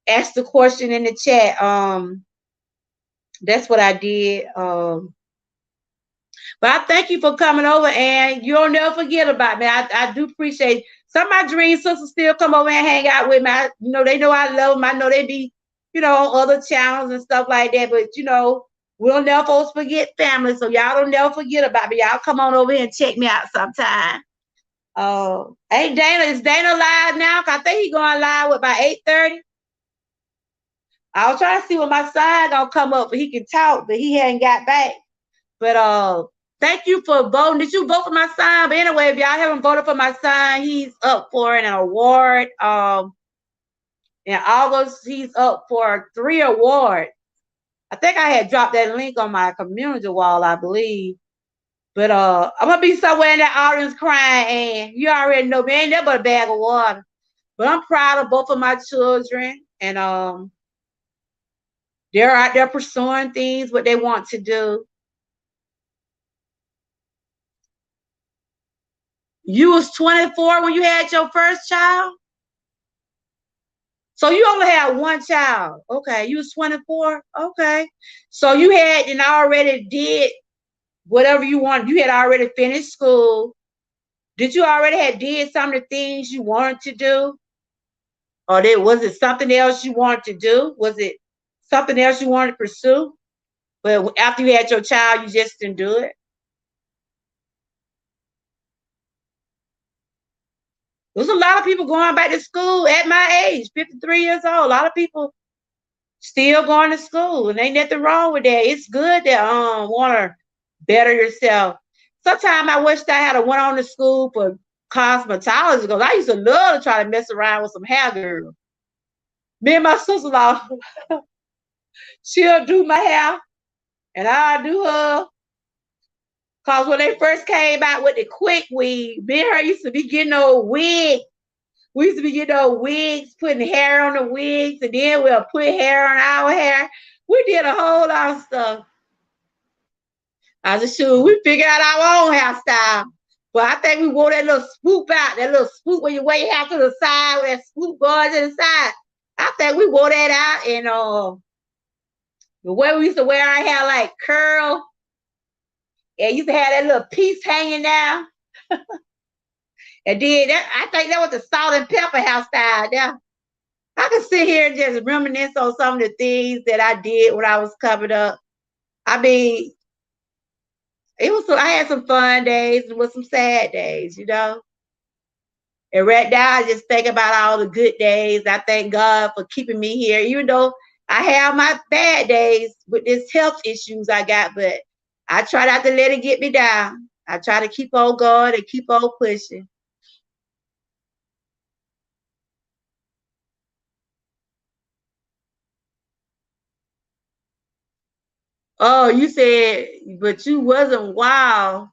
Speaker 2: asked the question in the chat. That's what I did. But I thank you for coming over, and you'll never forget about me. I do appreciate some of my dream sisters still come over and hang out with me. They know I love them. I know they be, on other channels and stuff like that. But we'll never forget family. So y'all don't never forget about me. Y'all come on over here and check me out sometime. Hey Dana, is Dana live now? I think he's going live with by 8:30. I was trying to see when my son gonna come up, but he can talk, but he hadn't got back. But thank you for voting. Did you vote for my son? But anyway, if y'all haven't voted for my son, he's up for an award. In August, he's up for 3 awards. I think I had dropped that link on my community wall, I believe. But I'm gonna be somewhere in that audience crying, and you already know me, ain't that but a bag of water. But I'm proud of both of my children, and they're out there pursuing things what they want to do. You was 24 when you had your first child? So you only had one child. Okay, you was 24. Okay. So you had and already did whatever you wanted. You had already finished school. Did you already have did some of the things you wanted to do? Or was it something else you wanted to do? Was it something else you wanted to pursue? But after you had your child, you just didn't do it? There's a lot of people going back to school at my age, 53 years old. A lot of people still going to school, and ain't nothing wrong with that. It's good to want to better yourself. Sometimes I wish I had went on to school for cosmetology, because I used to love to try to mess around with some hair girls. Me and my sister-in-law, she'll do my hair, and I'll do her. Because when they first came out with the quick weave, me and her used to be getting old wigs. We used to be getting old wigs, putting hair on the wigs, and then we'll put hair on our hair. We did a whole lot of stuff. I was sure we figured out our own hairstyle. But I think we wore that little swoop out, that little swoop where you wear your hair to the side, with that swoop going to the side. I think we wore that out, and the way we used to wear our hair like curl, and used to have that little piece hanging down. And then I think that was the salt and pepper hairstyle. Now, I can sit here and just reminisce on some of the things that I did when I was coming up. I mean, I had some fun days and with some sad days, And right now, I just think about all the good days. I thank God for keeping me here, even though I have my bad days with this health issues I got, but I try not to let it get me down. I try to keep on going and keep on pushing. Oh, you said, but you wasn't wild.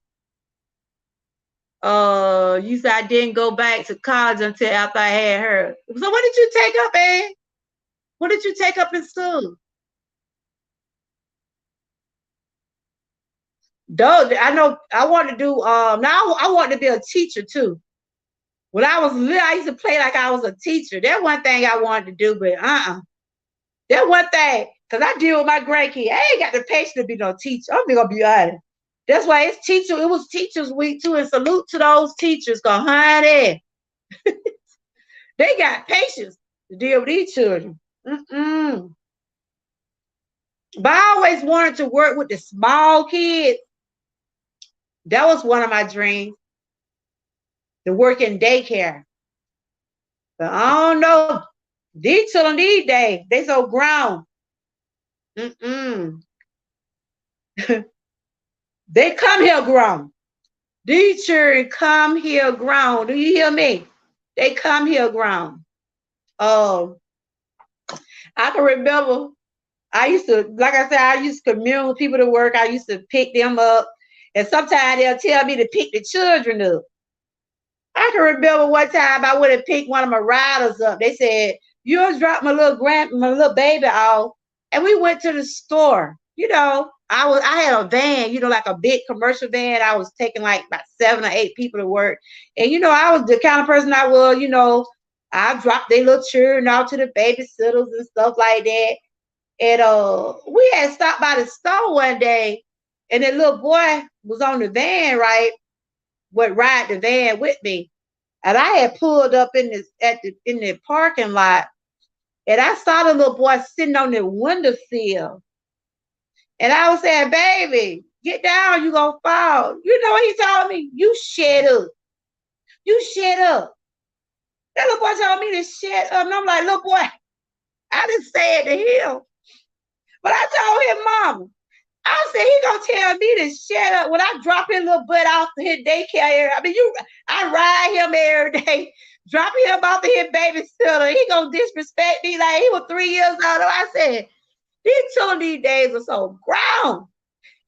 Speaker 2: You said I didn't go back to college until after I had her. So what did you take up, man? What did you take up in school? Though I know I want to do now I want to be a teacher too. When I was little, I used to play like I was a teacher. That's one thing I wanted to do, but that one thing, because I deal with my grandkids. I ain't got the patience to be no teacher. I'm gonna be honest. That's why it was Teachers Week too, and salute to those teachers, cause honey, they got patience to deal with these children. Mm-mm. But I always wanted to work with the small kids. That was one of my dreams, to work in daycare. But I don't know. These children these days, they so grown. Mm-mm. They come here grown. These children come here grown. Do you hear me? They come here grown. I can remember I used to, like I said, I used to commune with people to work. I used to pick them up. And sometimes they'll tell me to pick the children up. I can remember one time I would have picked one of my riders up. They said, "You'll drop my little baby off." And we went to the store. I had a van, like a big commercial van. I was taking like about 7 or 8 people to work. And I was the kind of person I was, I dropped their little children out to the babysitters and stuff like that. And we had stopped by the store one day, and that little boy was on the van, right? Would ride the van with me. And I had pulled up in the parking lot, and I saw the little boy sitting on the windowsill. And I was saying, "Baby, get down, you gonna fall." You know what he told me? "You shut up. You shut up." That little boy told me to shut up. And I'm like, "Little boy," I didn't say it to him. But I told him, "Mama," I said, "He gonna tell me to shut up when I drop his little butt off to his daycare." I mean, I ride him every day, dropping him off to his babysitter. He gonna disrespect me like he was 3 years old. I said, these children these days are so grown.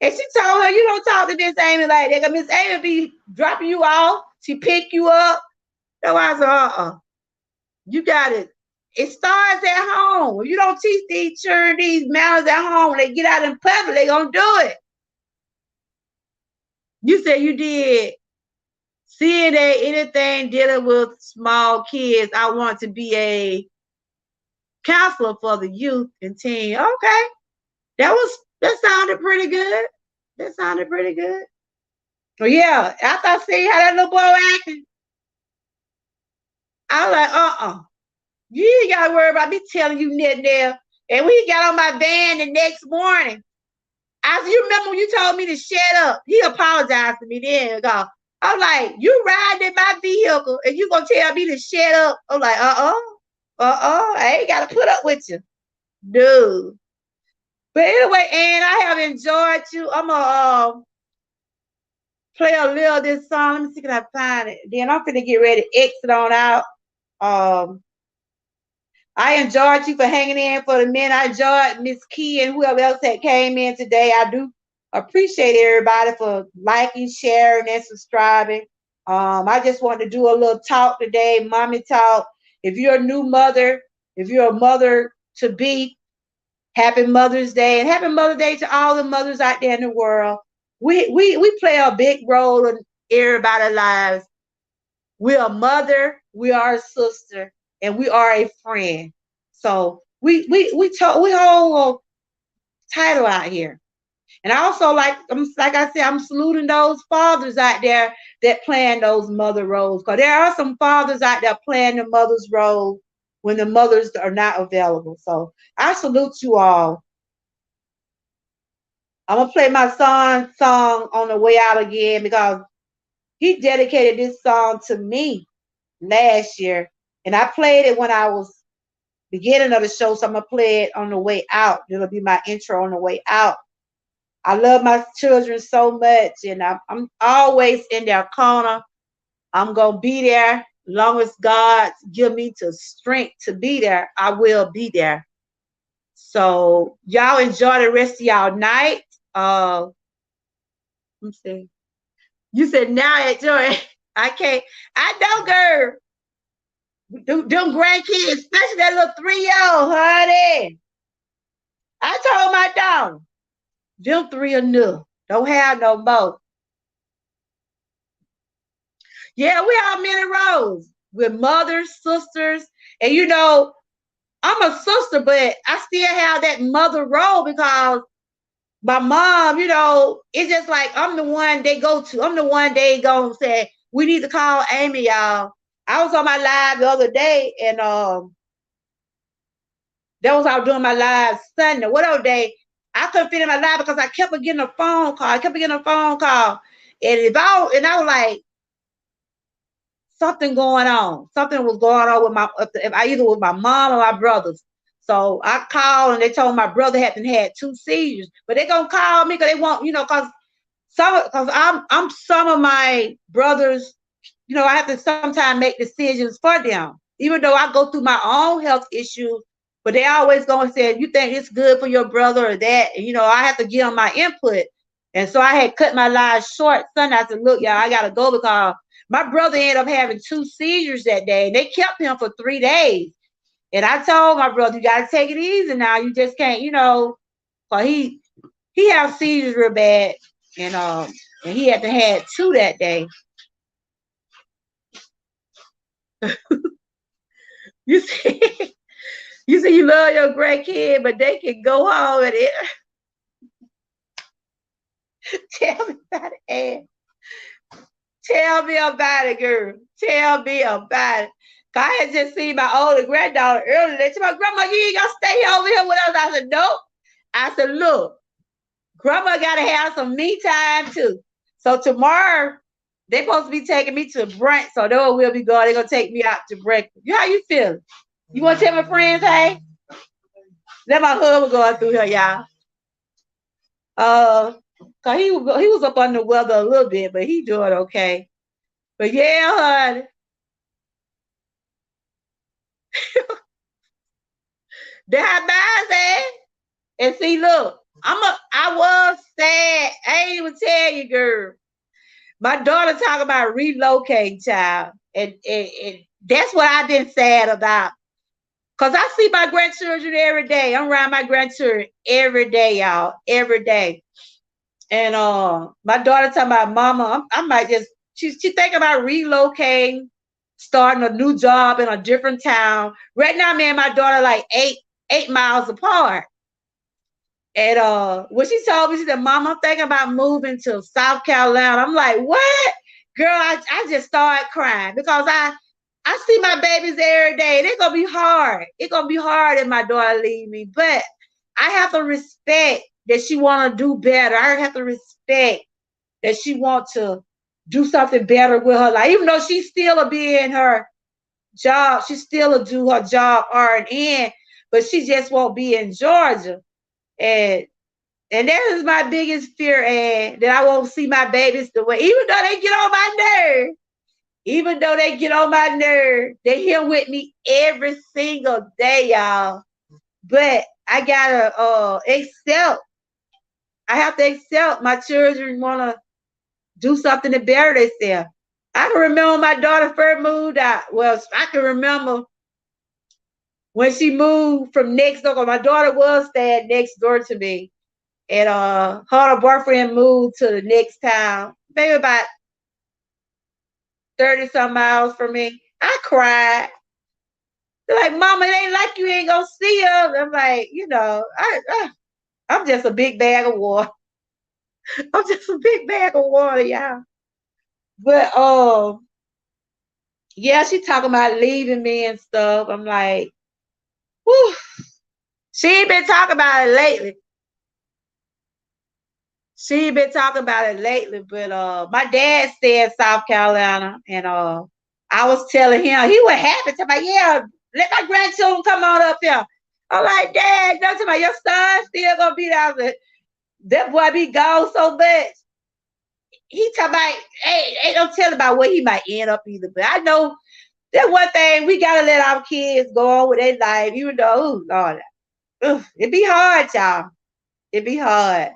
Speaker 2: And she told her, "You don't talk to Miss Amy like that. Miss Amy be dropping you off. She pick you up." So I said, you got it. It starts at home. If you don't teach these children these manners at home, when they get out in public, they gonna do it. You said you did CNA, anything dealing with small kids. I want to be a counselor for the youth and teen. Okay. That sounded pretty good. That sounded pretty good. Well, yeah, after I see how that little boy acting, I was like, you ain't gotta worry about me telling you nothing there. And we got on my van the next morning. You remember when you told me to shut up? He apologized to me then. I'm like, "You riding in my vehicle and you gonna tell me to shut up?" I'm like, I ain't gotta put up with you. Dude. But anyway, Ann, I have enjoyed you. I'm gonna play a little of this song. Let me see if I can find it. Then I'm gonna get ready to exit on out. I enjoyed you for hanging in for the minute. I enjoyed Miss Key and whoever else that came in today. I do appreciate everybody for liking, sharing, and subscribing. I just wanted to do a little talk today, mommy talk. If you're a new mother, if you're a mother to be, happy Mother's Day, and happy Mother's Day to all the mothers out there in the world. We play a big role in everybody's lives. We're a mother, we are a sister, and we are a friend. So we hold a title out here. And I also like I said, I'm saluting those fathers out there that playing those mother roles. Because there are some fathers out there playing the mother's role when the mothers are not available. So I salute you all. I'm gonna play my song on the way out again, because he dedicated this song to me last year. And I played it when I was beginning of the show. So I'm gonna play it on the way out. It'll be my intro on the way out. I love my children so much, and I'm always in their corner. I'm gonna be there. As long as God give me the strength to be there, I will be there. So y'all enjoy the rest of y'all night. Let me see. You said now at your age, I can't. I know, girl. Them grandkids, especially that little 3-year-old, honey. I told my daughter, them 3 are new. Don't have no more. Yeah, we all many roles with mothers, sisters, and you know, I'm a sister, but I still have that mother role because my mom, you know, it's just like I'm the one they go to. I'm the one they go and say, we need to call Amy, y'all. I was on my live the other day, and that was I was doing my live Sunday. Whatever day, I couldn't fit in my live because I kept getting a phone call. And I was like, something going on. Something was going on with either with my mom or my brothers. So I called and they told my brother hadn't had 2 seizures, but they gonna call me because they want, you know, because I'm some of my brothers, you know, I have to sometimes make decisions for them, even though I go through my own health issues. But they always go and say, you think it's good for your brother or that? And, you know, I have to give them my input. And so I had cut my live short Sunday. I said, look, y'all, I gotta go because my brother ended up having 2 seizures that day, and they kept him for 3 days. And I told my brother, you gotta take it easy now. You just can't, you know, cause he had seizures real bad, and he had to have 2 that day. You see, you love your grandkid, but they can go home and it. Tell me about it, Ann. Tell me about it, girl. Tell me about it. I had just seen my older granddaughter earlier. They said, my grandma, you ain't gonna stay over here with us. I said, nope. I said, look, grandma gotta have some me time too. So tomorrow, they're supposed to be taking me to brunch. So they will be going. They're gonna take me out to breakfast. How you feeling? You wanna tell my friends, hey? Let my husband going through here, y'all. Cause he was up under the weather a little bit, but he doing okay. But yeah, honey. That mine said. And see, look, I was sad. I ain't even tell you, girl. My daughter talking about relocating, child. And that's what I've been sad about. Because I see my grandchildren every day. I'm around my grandchildren every day, y'all. Every day. And my daughter talking about, mama, I might just, she thinking about relocating, starting a new job in a different town. Right now, me and my daughter like 8 miles apart. And when she told me, she said, Mom, I'm thinking about moving to South Carolina. I'm like, what? Girl, I just started crying because I see my babies every day. They're going to be hard. It's going to be hard if my daughter leave me. But I have to respect that she want to do better. I have to respect that she want to do something better with her life. Even though she still will be in her job, she still will do her job RN, but she just won't be in Georgia. And that is my biggest fear, and that I won't see my babies the way, even though they get on my nerve, they here with me every single day, y'all. But I gotta accept. I have to accept my children wanna do something to better themselves. I can remember my daughter first moved out. Well, I can remember when she moved from next door. My daughter was staying next door to me. And her boyfriend moved to the next town, maybe about 30-some miles from me. I cried. They're like, Mama, it ain't like you ain't gonna see her. I'm like, you know, I'm just a big bag of water. I'm just a big bag of water, y'all. But yeah, she talking about leaving me and stuff. I'm like, whew. She ain't been talking about it lately. She ain't been talking about it lately, but my dad stayed in South Carolina, and I was telling him, he was happy to me, yeah, let my grandchildren come on up here. I'm like, Dad, don't tell me your son still gonna be there. Like, that boy be gone so much. He talking about, hey, don't tell about where he might end up either. But I know that one thing, we gotta let our kids go on with their life, even though, Lord, it be hard, y'all. It be hard.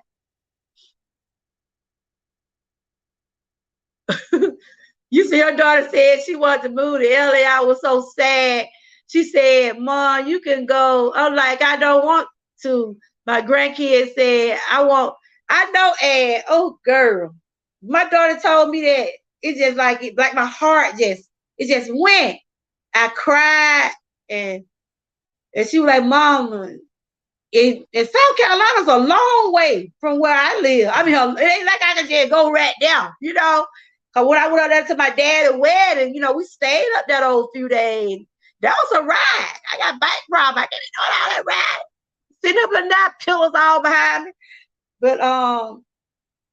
Speaker 2: You see, her daughter said she wanted to move to LA. I was so sad. She said, Mom, you can go. I'm like, I don't want to. My grandkids said, I know, and oh girl. My daughter told me that it's just like my heart it just went. I cried and she was like, Mama, in South Carolina's a long way from where I live. I mean, it ain't like I can just go right down, you know. Cause when I went up there to my dad's wedding, you know, we stayed up there those few days. That was a ride. I got back problem. I can't know all that ride. Sitting up in that pillows all behind me. But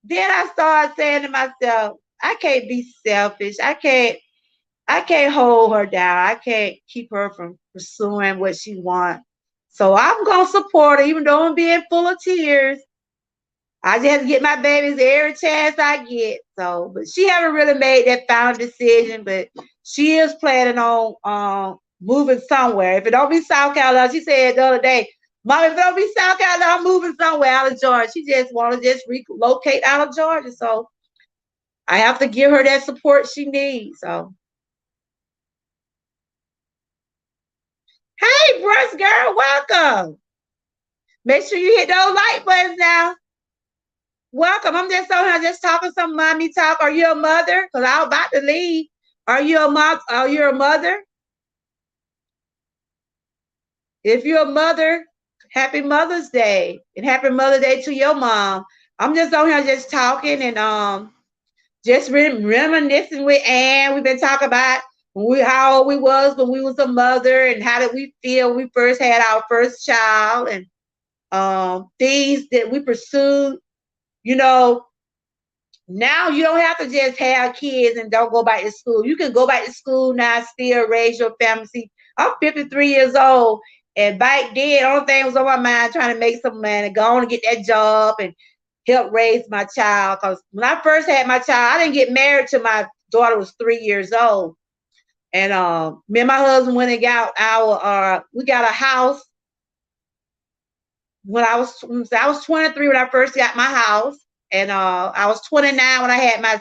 Speaker 2: then I started saying to myself, I can't be selfish. I can't hold her down. I can't keep her from pursuing what she wants. So I'm gonna support her, even though I'm being full of tears. I just have to get my babies every chance I get. So, but she haven't really made that final decision, but she is planning on moving somewhere. If it don't be South Carolina, she said the other day, Mom, if it don't be South Carolina, I'm moving somewhere out of Georgia. She just want to just relocate out of Georgia. So I have to give her that support she needs. So hey, Bruce girl, welcome. Make sure you hit those like buttons now. Welcome. I'm just on here just talking some mommy talk. Are you a mother? Because I was about to leave. Are you a mom? Are you a mother? If you're a mother, happy Mother's Day. And happy Mother's Day to your mom. I'm just on here just talking and just reminiscing with Ann. We've been talking about how old we was when we was a mother and how did we feel when we first had our first child and things that we pursued. You know, now you don't have to just have kids and don't go back to school. You can go back to school now, still raise your family. See, I'm 53 years old, and back then, the only thing was on my mind trying to make some money, go on and get that job and help raise my child. Because when I first had my child, I didn't get married till my daughter was 3 years old. And me and my husband went and got we got a house when I was 23 when I first got my house, and I was 29 when I had my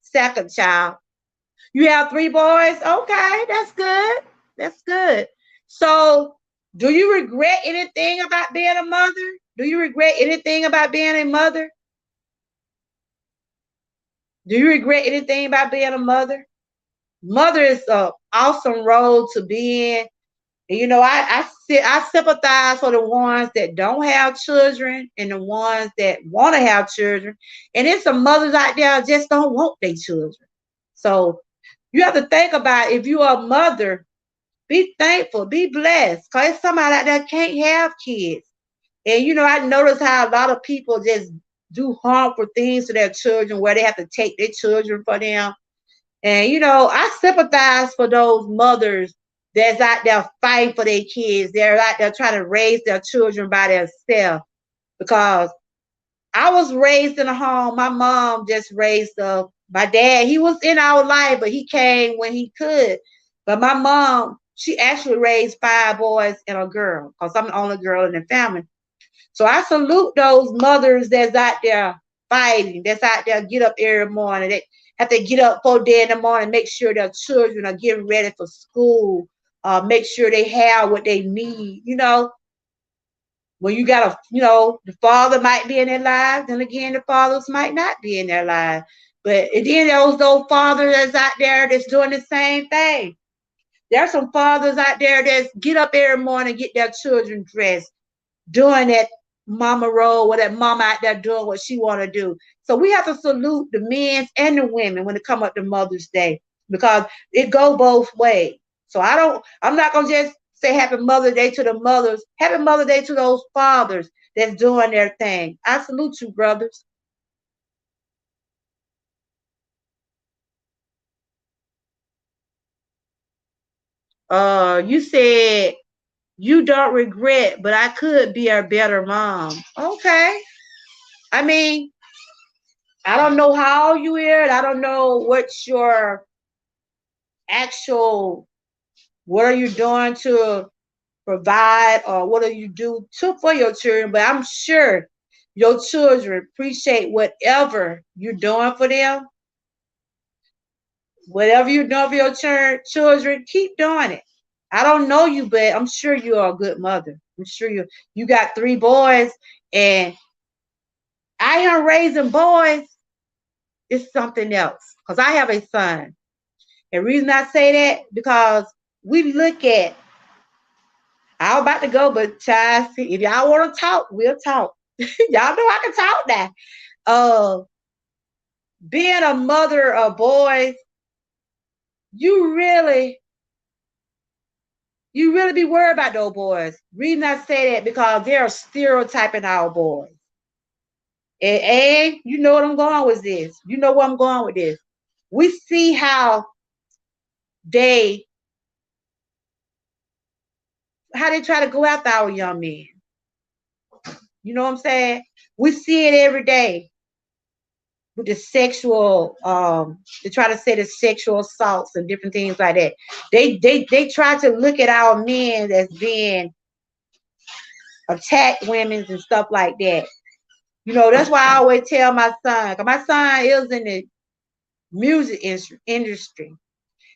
Speaker 2: second child. You have 3 boys? Okay, that's good. That's good. So, do you regret anything about being a mother? Do you regret anything about being a mother? Do you regret anything about being a mother? Mother is an awesome role to be in. And, you know, I sympathize for the ones that don't have children and the ones that want to have children. And there's some mothers out there just don't want their children. So you have to think about if you are a mother, be thankful, be blessed, because there's somebody out there can't have kids. And, you know, I notice how a lot of people just do harmful things to their children where they have to take their children for them. And, you know, I sympathize for those mothers that's out there fighting for their kids. They're out there trying to raise their children by themselves. Because I was raised in a home. My mom just raised up. My dad, he was in our life, but he came when he could. But my mom, she actually raised 5 boys and a girl because I'm the only girl in the family. So I salute those mothers that's out there fighting, that's out there get up every morning. They have to get up 4 days in the morning, make sure their children are getting ready for school, make sure they have what they need. You know, when you got the father might be in their lives, and again, the fathers might not be in their lives. But and then those fathers that's out there that's doing the same thing. There's some fathers out there that get up every morning, get their children dressed, doing that mama role, or that mama out there doing what she want to do. So we have to salute the men and the women when it come up to Mother's Day, because it go both ways. So I'm not gonna just say Happy Mother's Day to the mothers. Happy Mother's Day to those fathers that's doing their thing. I salute you, brothers. You said you don't regret, but I could be a better mom. Okay. I mean, I don't know how you are. I don't know what's your what are you doing to provide, or what do you do for your children? But I'm sure your children appreciate whatever you're doing for them. Whatever you know for your children, keep doing it. I don't know you, but I'm sure you are a good mother. I'm sure you got 3 boys, and I am raising boys. It's something else. Because I have a son. And the reason I say that, because we look at, I'm about to go, but child, if y'all want to talk, we'll talk. Y'all know I can talk now. Being a mother of boys, you really be worried about those boys. Reason I say that, because they're stereotyping our boys. And you know what I'm going with this. You know where I'm going with this. We see how they try to go after our young men. You know what I'm saying? We see it every day with the sexual, they try to say the sexual assaults and different things like that. They try to look at our men as being attacked women and stuff like that. You know, that's why I always tell my son, because my son is in the music industry,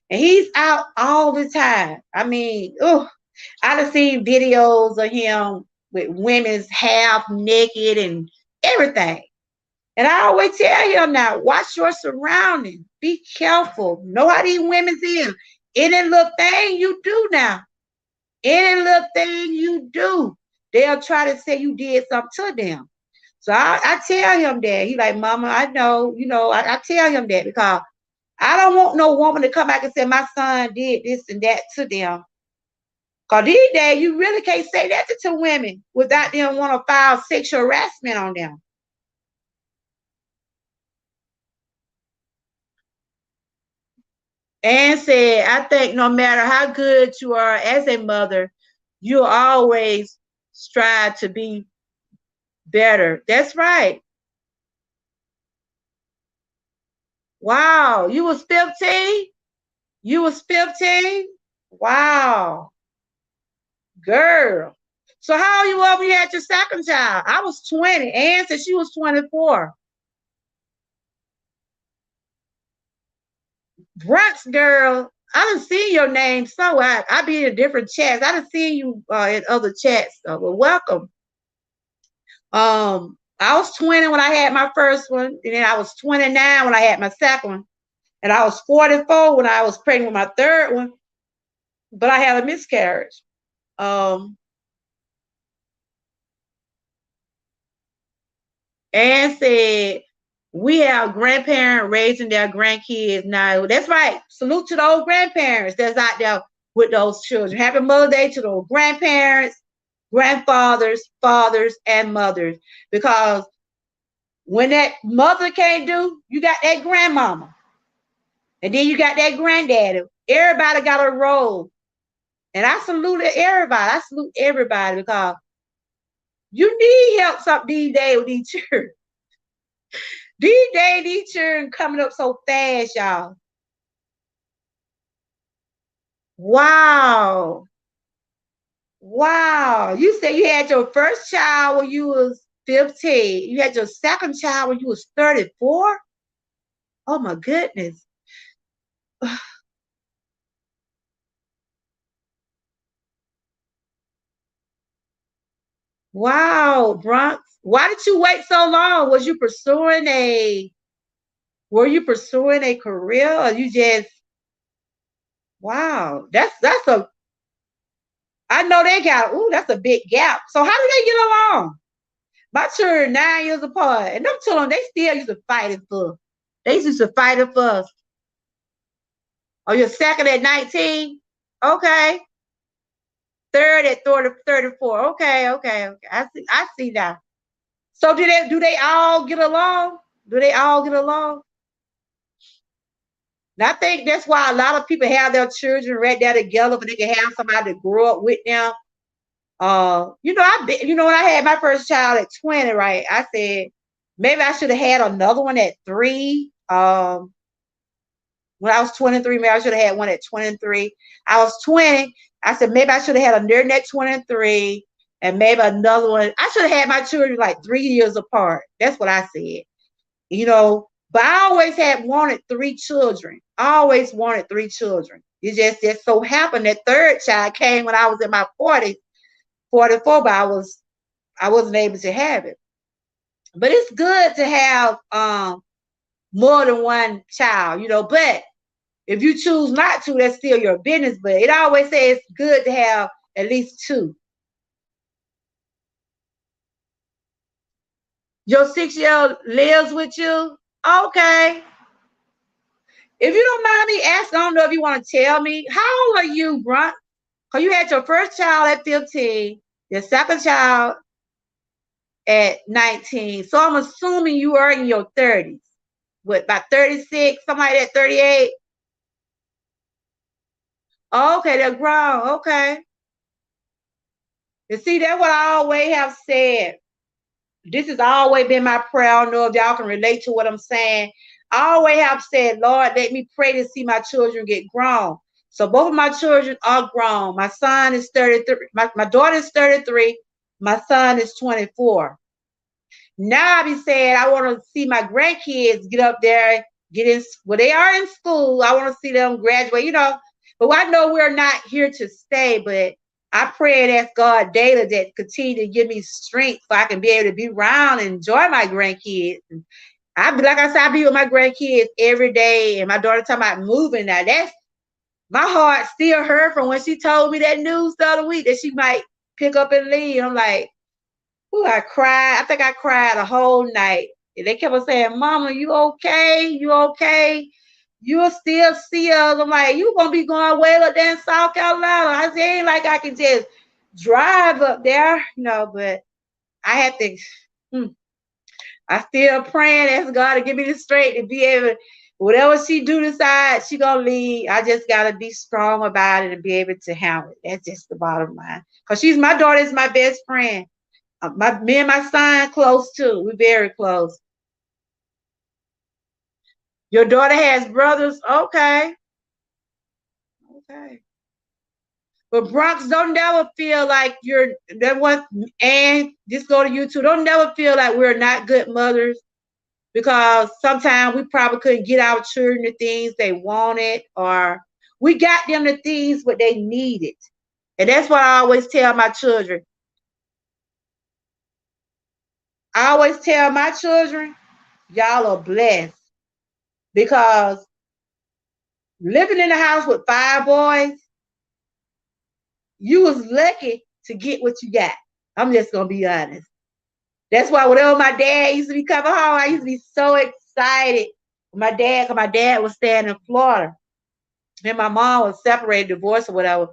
Speaker 2: and he's out all the time. I mean, I've seen videos of him with women's half naked and everything. And I always tell him now, watch your surroundings. Be careful. Know how these women's in. Any little thing you do now, any little thing you do, they'll try to say you did something to them. So I tell him that. He like, Mama, I know, I tell him that, because I don't want no woman to come back and say my son did this and that to them. Because these days, you really can't say that to women without them want to file sexual harassment on them. Ann said, I think no matter how good you are as a mother, you'll always strive to be better. That's right. Wow. You was 15? You was 15? Wow. Girl. So how old you were when you had your second child? I was 20. Ann said she was 24. Bronx girl, I done seen your name somewhere. I be in different chats. I done seen you in other chats. Well, welcome. I was 20 when I had my first one, and then I was 29 when I had my second one, and I was 44 when I was pregnant with my third one, but I had a miscarriage. Ann said, we have grandparents raising their grandkids now. That's right. Salute to those grandparents that's out there with those children. Happy Mother's Day to those grandparents, grandfathers, fathers, and mothers. Because when that mother can't do, you got that grandmama. And then you got that granddaddy. Everybody got a role. And I salute everybody. I salute everybody, because you need help some these days with these children. These days, these children coming up so fast, y'all. Wow. Wow. You said you had your first child when you was 15. You had your second child when you was 34? Oh, my goodness. Wow, Bronx. Why did you wait so long? Were you pursuing a career, or you just, wow, that's a, I know they got, that's a big gap. So how do they get along? My children 9 years apart, and them children, they still used to fight it for. They used to fight it for us. Oh, your second at 19? Okay. Third at 34. Okay. I see now. So do they all get along? Do they all get along? And I think that's why a lot of people have their children right there together, but they can have somebody to grow up with them. When I had my first child at 20, right? I said maybe I should have had another one at 3. When I was 23, maybe I should have had one at 23. I was 20. I said maybe I should have had another at 23, and maybe another one. I should have had my children like 3 years apart. That's what I said. But I always had wanted 3 children. I always wanted 3 children. It just so happened that third child came when I was in my 40s, 44, but I wasn't able to have it. But it's good to have more than one child, you know, but if you choose not to, that's still your business. But it always says it's good to have at least 2. Your 6-year-old lives with you? Okay. If you don't mind me asking, I don't know if you want to tell me, how old are you, Brunt? Because you had your first child at 15, your second child at 19. So I'm assuming you are in your 30s. What, about 36, something like that, 38? Okay, they're grown. Okay. You see, that's what I always have said. This has always been my prayer. I don't know if y'all can relate to what I'm saying. I always have said, Lord, let me pray to see my children get grown. So both of my children are grown. My son is 33. My daughter is 33. My son is 24. Now I be saying I want to see my grandkids get up there, get in. Well, they are in school. I want to see them graduate, you know. But I know we're not here to stay, but I pray and ask God daily that continue to give me strength so I can be able to be around and enjoy my grandkids. And like I said, I be with my grandkids every day. And my daughter talking about moving now. That's my heart still hurt from when she told me that news the other week that she might pick up and leave. I'm like, ooh, I cried. I think I cried the whole night. And they kept on saying, Mama, you okay? You okay? You'll still see us. I'm like, you gonna be going way up there in South Carolina. I said, ain't like I can just drive up there, you know, but I have to, I still praying, ask God to give me the strength to be able, whatever she do decide, she gonna leave. I just gotta be strong about it and be able to handle it. That's just the bottom line. Cause my daughter is my best friend. Me and my son close too. We're very close. Your daughter has brothers? Okay. Okay. But Bronx, don't never feel like you're that one, and just go to YouTube. Don't never feel like we're not good mothers, because sometimes we probably couldn't get our children the things they wanted, or we got them the things what they needed. And that's what I always tell my children. I always tell my children, y'all are blessed, because living in the house with 5 boys, you was lucky to get what you got. I'm just gonna be honest. That's why whenever my dad used to be coming home, I used to be so excited. My dad was staying in Florida, and my mom was separated, divorced, or whatever.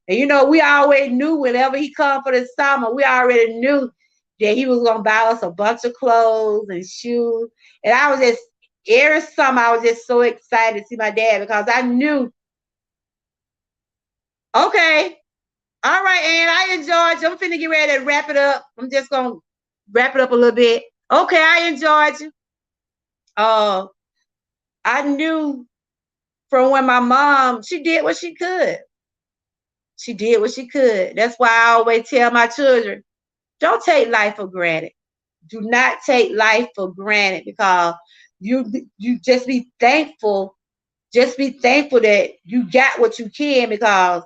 Speaker 2: And you know, we always knew whenever he come for the summer, we already knew that he was gonna buy us a bunch of clothes and shoes. And I was just every summer I was just so excited to see my dad, because I knew, okay, all right, and I enjoyed you. I'm finna get ready to wrap it up. I'm just gonna wrap it up a little bit. Okay, I enjoyed you. I knew from when my mom, she did what she could. She did what she could. That's why I always tell my children, don't take life for granted. Do not take life for granted, because you just be thankful. Just be thankful that you got what you can, because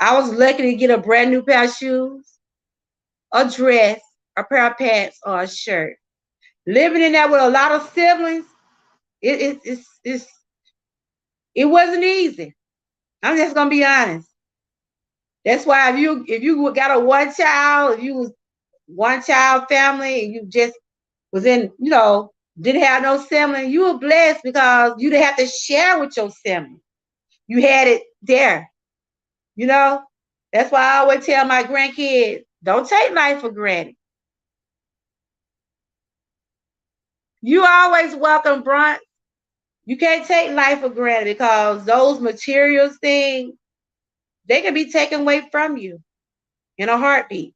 Speaker 2: I was lucky to get a brand new pair of shoes, a dress, a pair of pants, or a shirt. Living in there with a lot of siblings, it wasn't easy. I'm just gonna be honest. That's why if you got a one child, if you was one child family, and you just was in, you know, didn't have no sibling, you were blessed, because you didn't have to share with your sibling. You had it there, you know. That's why I always tell my grandkids, don't take life for granted. You always welcome, Brunt. You can't take life for granted, because those materials things, they can be taken away from you in a heartbeat.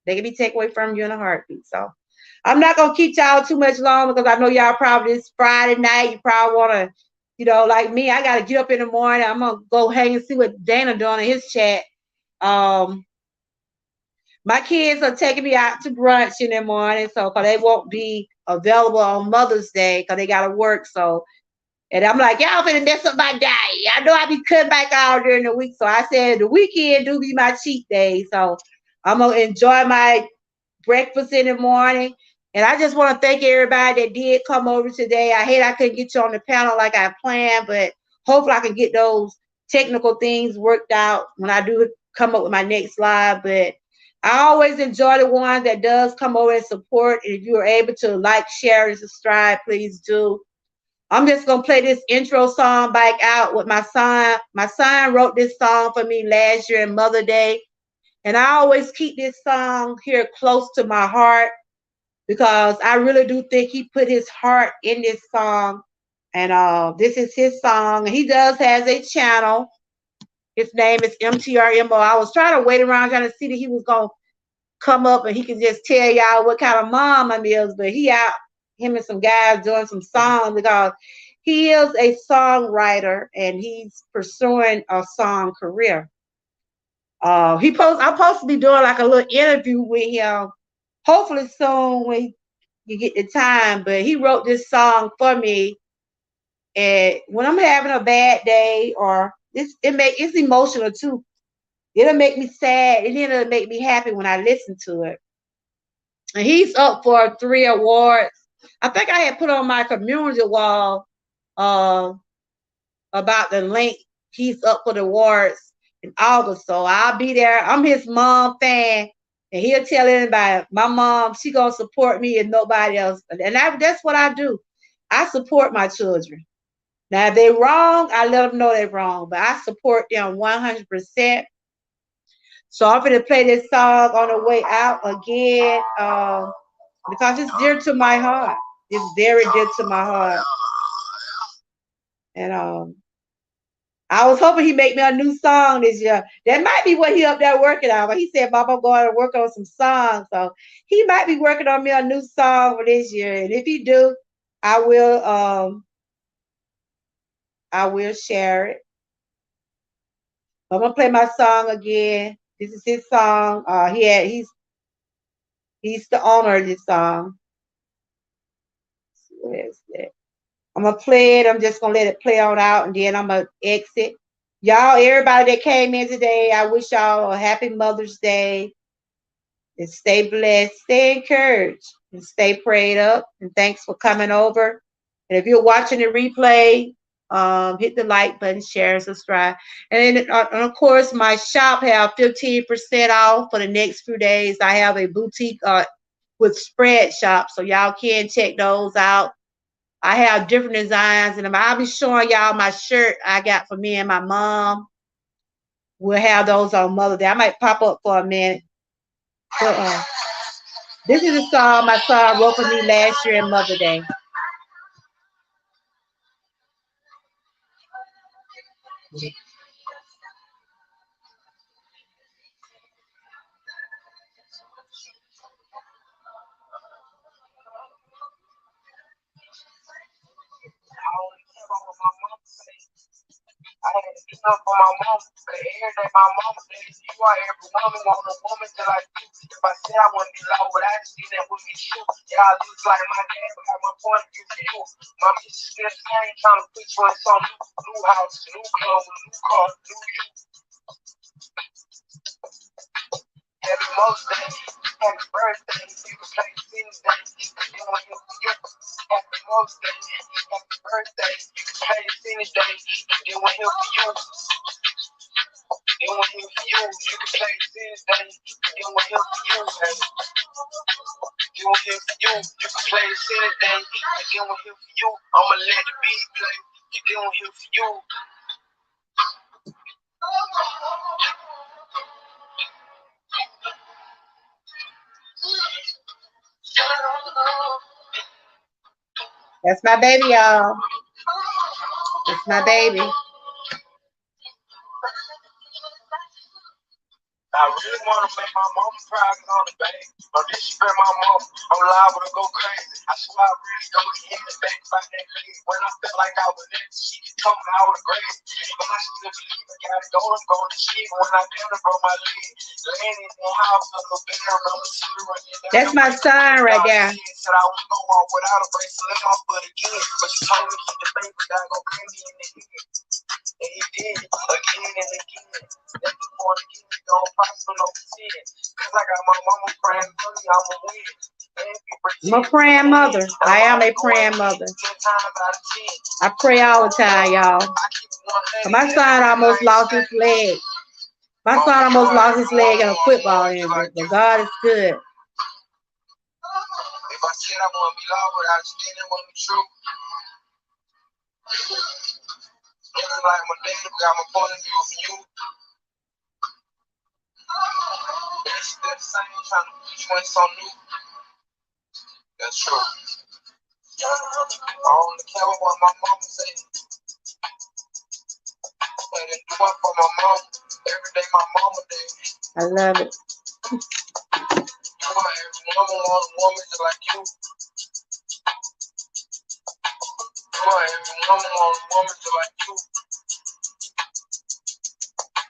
Speaker 2: They can be taken away from you in a heartbeat. So I'm not gonna keep y'all too much longer, because I know y'all probably this Friday night, you probably wanna, you know, like me, I gotta get up in the morning. I'm gonna go hang and see what Dana doing in his chat. My kids are taking me out to brunch in the morning, so cause they won't be available on Mother's Day because they gotta work. So, and I'm like, y'all finna mess up my day. I know I be cutting back out during the week. So I said the weekend do be my cheat day. So I'm gonna enjoy my breakfast in the morning. And I just want to thank everybody that did come over today. I hate I couldn't get you on the panel like I planned, but hopefully I can get those technical things worked out when I do come up with my next live. But I always enjoy the ones that does come over and support. And if you are able to like, share, and subscribe, please do. I'm just gonna play this intro song back out with my son. My son wrote this song for me last year in Mother Day. And I always keep this song here close to my heart because I really do think he put his heart in this song. And this is his song. And he does has a channel. His name is MTRMO. I was trying to wait around trying to see that he was gonna come up and he can just tell y'all what kind of mom I is, but he out, him and some guys doing some songs because he is a songwriter and he's pursuing a song career. I'm supposed to be doing like a little interview with him, hopefully soon when you get the time. But he wrote this song for me, and when I'm having a bad day or it's emotional too. It'll make me sad and then it'll make me happy when I listen to it. And he's up for 3 awards. I think I had put on my community wall about the link. He's up for the awards in August, so I'll be there. I'm his mom fan, and he'll tell anybody, my mom, she gonna support me and nobody else. And that's what I do. I support my children. Now, if they're wrong, I let them know they're wrong, but I support them 100%. So I'm going to play this song on the way out again because it's dear to my heart. It's very dear to my heart. And I was hoping he'd make me a new song this year. That might be what he up there working on. But he said, Bob, I'm going to work on some songs. So he might be working on me a new song for this year. And if he do, I will share it. I'm going to play my song again. This is his song. He's the owner of this song. Where is that? I'm gonna play it. I'm just gonna let it play on out, and then I'm gonna exit. Y'all, everybody that came in today, I wish y'all a happy Mother's Day. And stay blessed, stay encouraged, and stay prayed up. And thanks for coming over. And if you're watching the replay, hit the like button, share, and subscribe. And then, of course, my shop have 15% off for the next few days. I have a boutique with spread shops, so y'all can check those out. I have different designs, and I'll be showing y'all my shirt I got for me and my mom. We'll have those on Mother's Day. I might pop up for a minute. But, this is a song my son wrote for me last year in Mother's Day.
Speaker 1: I had to do something for my mom. But every day my mom says, you are every woman, want a woman till I do. If I said I wouldn't be low, but I just did that would be true. Y'all look like my dad, but have my point of view for you. My bitch is still staying, trying to put you in some new house, new clothes, new car, new you. Happy Mother's Day, happy birthday, people say City Day, then when you forget, happy Mother's Day, happy birthday, you can play City Day, then when you forget, then when you forget, you can play City Day, then when you forget, then when you forget, you can play City Day, then when you forget, I'ma let the beat play, then when you forget.
Speaker 2: That's my baby, y'all. That's my baby.
Speaker 1: I really want to make my mama proud cause I'm the baby. Don't disrespect my mama, I'm liable to go crazy. I swear I really go to hit the back by that lady. When I felt like I was in, she told me I was great. But I still believe I gotta go and go to shit. When I done broke my leg, laying in the house, a little bit on the running.
Speaker 2: That's my son right there.
Speaker 1: Said I was gonna walk without a brace, so let my foot again. But she told me keep the faith, but I gon' bring me in the head. And he did again and again. If you want to get me, don't prosper no sin. Cause I got my mama praying for me, I'ma win.
Speaker 2: I'm a praying mother. I am a praying mother. I pray all the time, y'all. My son almost lost his leg. My son almost lost his leg in a football injury, but God is good.
Speaker 1: If I said I want to be loud without standing on the truth. It's like my name got my point of view of you. It's still the same, trying to put you in something new. That's true. I only care what my mama say. And it's doing for my mama. Every day my mama day.
Speaker 2: I love it.
Speaker 1: Every woman want a woman just like you. Every woman want a woman just like you.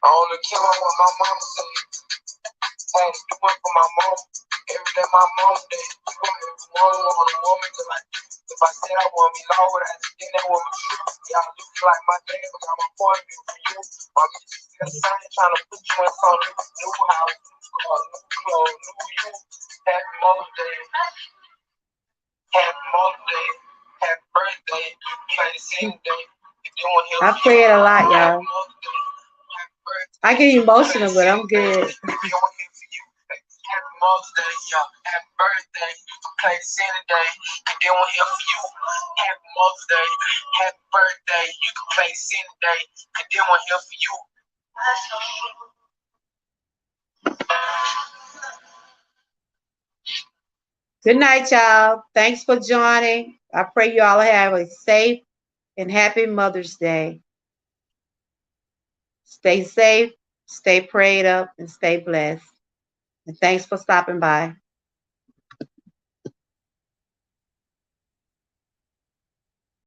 Speaker 1: I only care what my mama say. And it's doing for my mama. Every day my mama day. Every woman want a woman just like you. If I said I want to be low, I think that woman true. Y'all look like my name, but got my point of view for you. I'm just the same, trying to put you in some new house, new clothes, new you. Happy Mother's Day. Happy Mother's Day. Happy birthday. Play the same day.
Speaker 2: I pray it a lot, y'all. I get emotional, but I'm good.
Speaker 1: Happy Mother's Day, y'all. Happy birthday. Play the Santa Day. And then we're here for you. Happy Mother's Day. Happy birthday. You can play Santa Day. And then we're here for you.
Speaker 2: Good night, y'all. Thanks for joining. I pray you all have a safe and happy Mother's Day. Stay safe, stay prayed up, and stay blessed. And thanks for stopping by.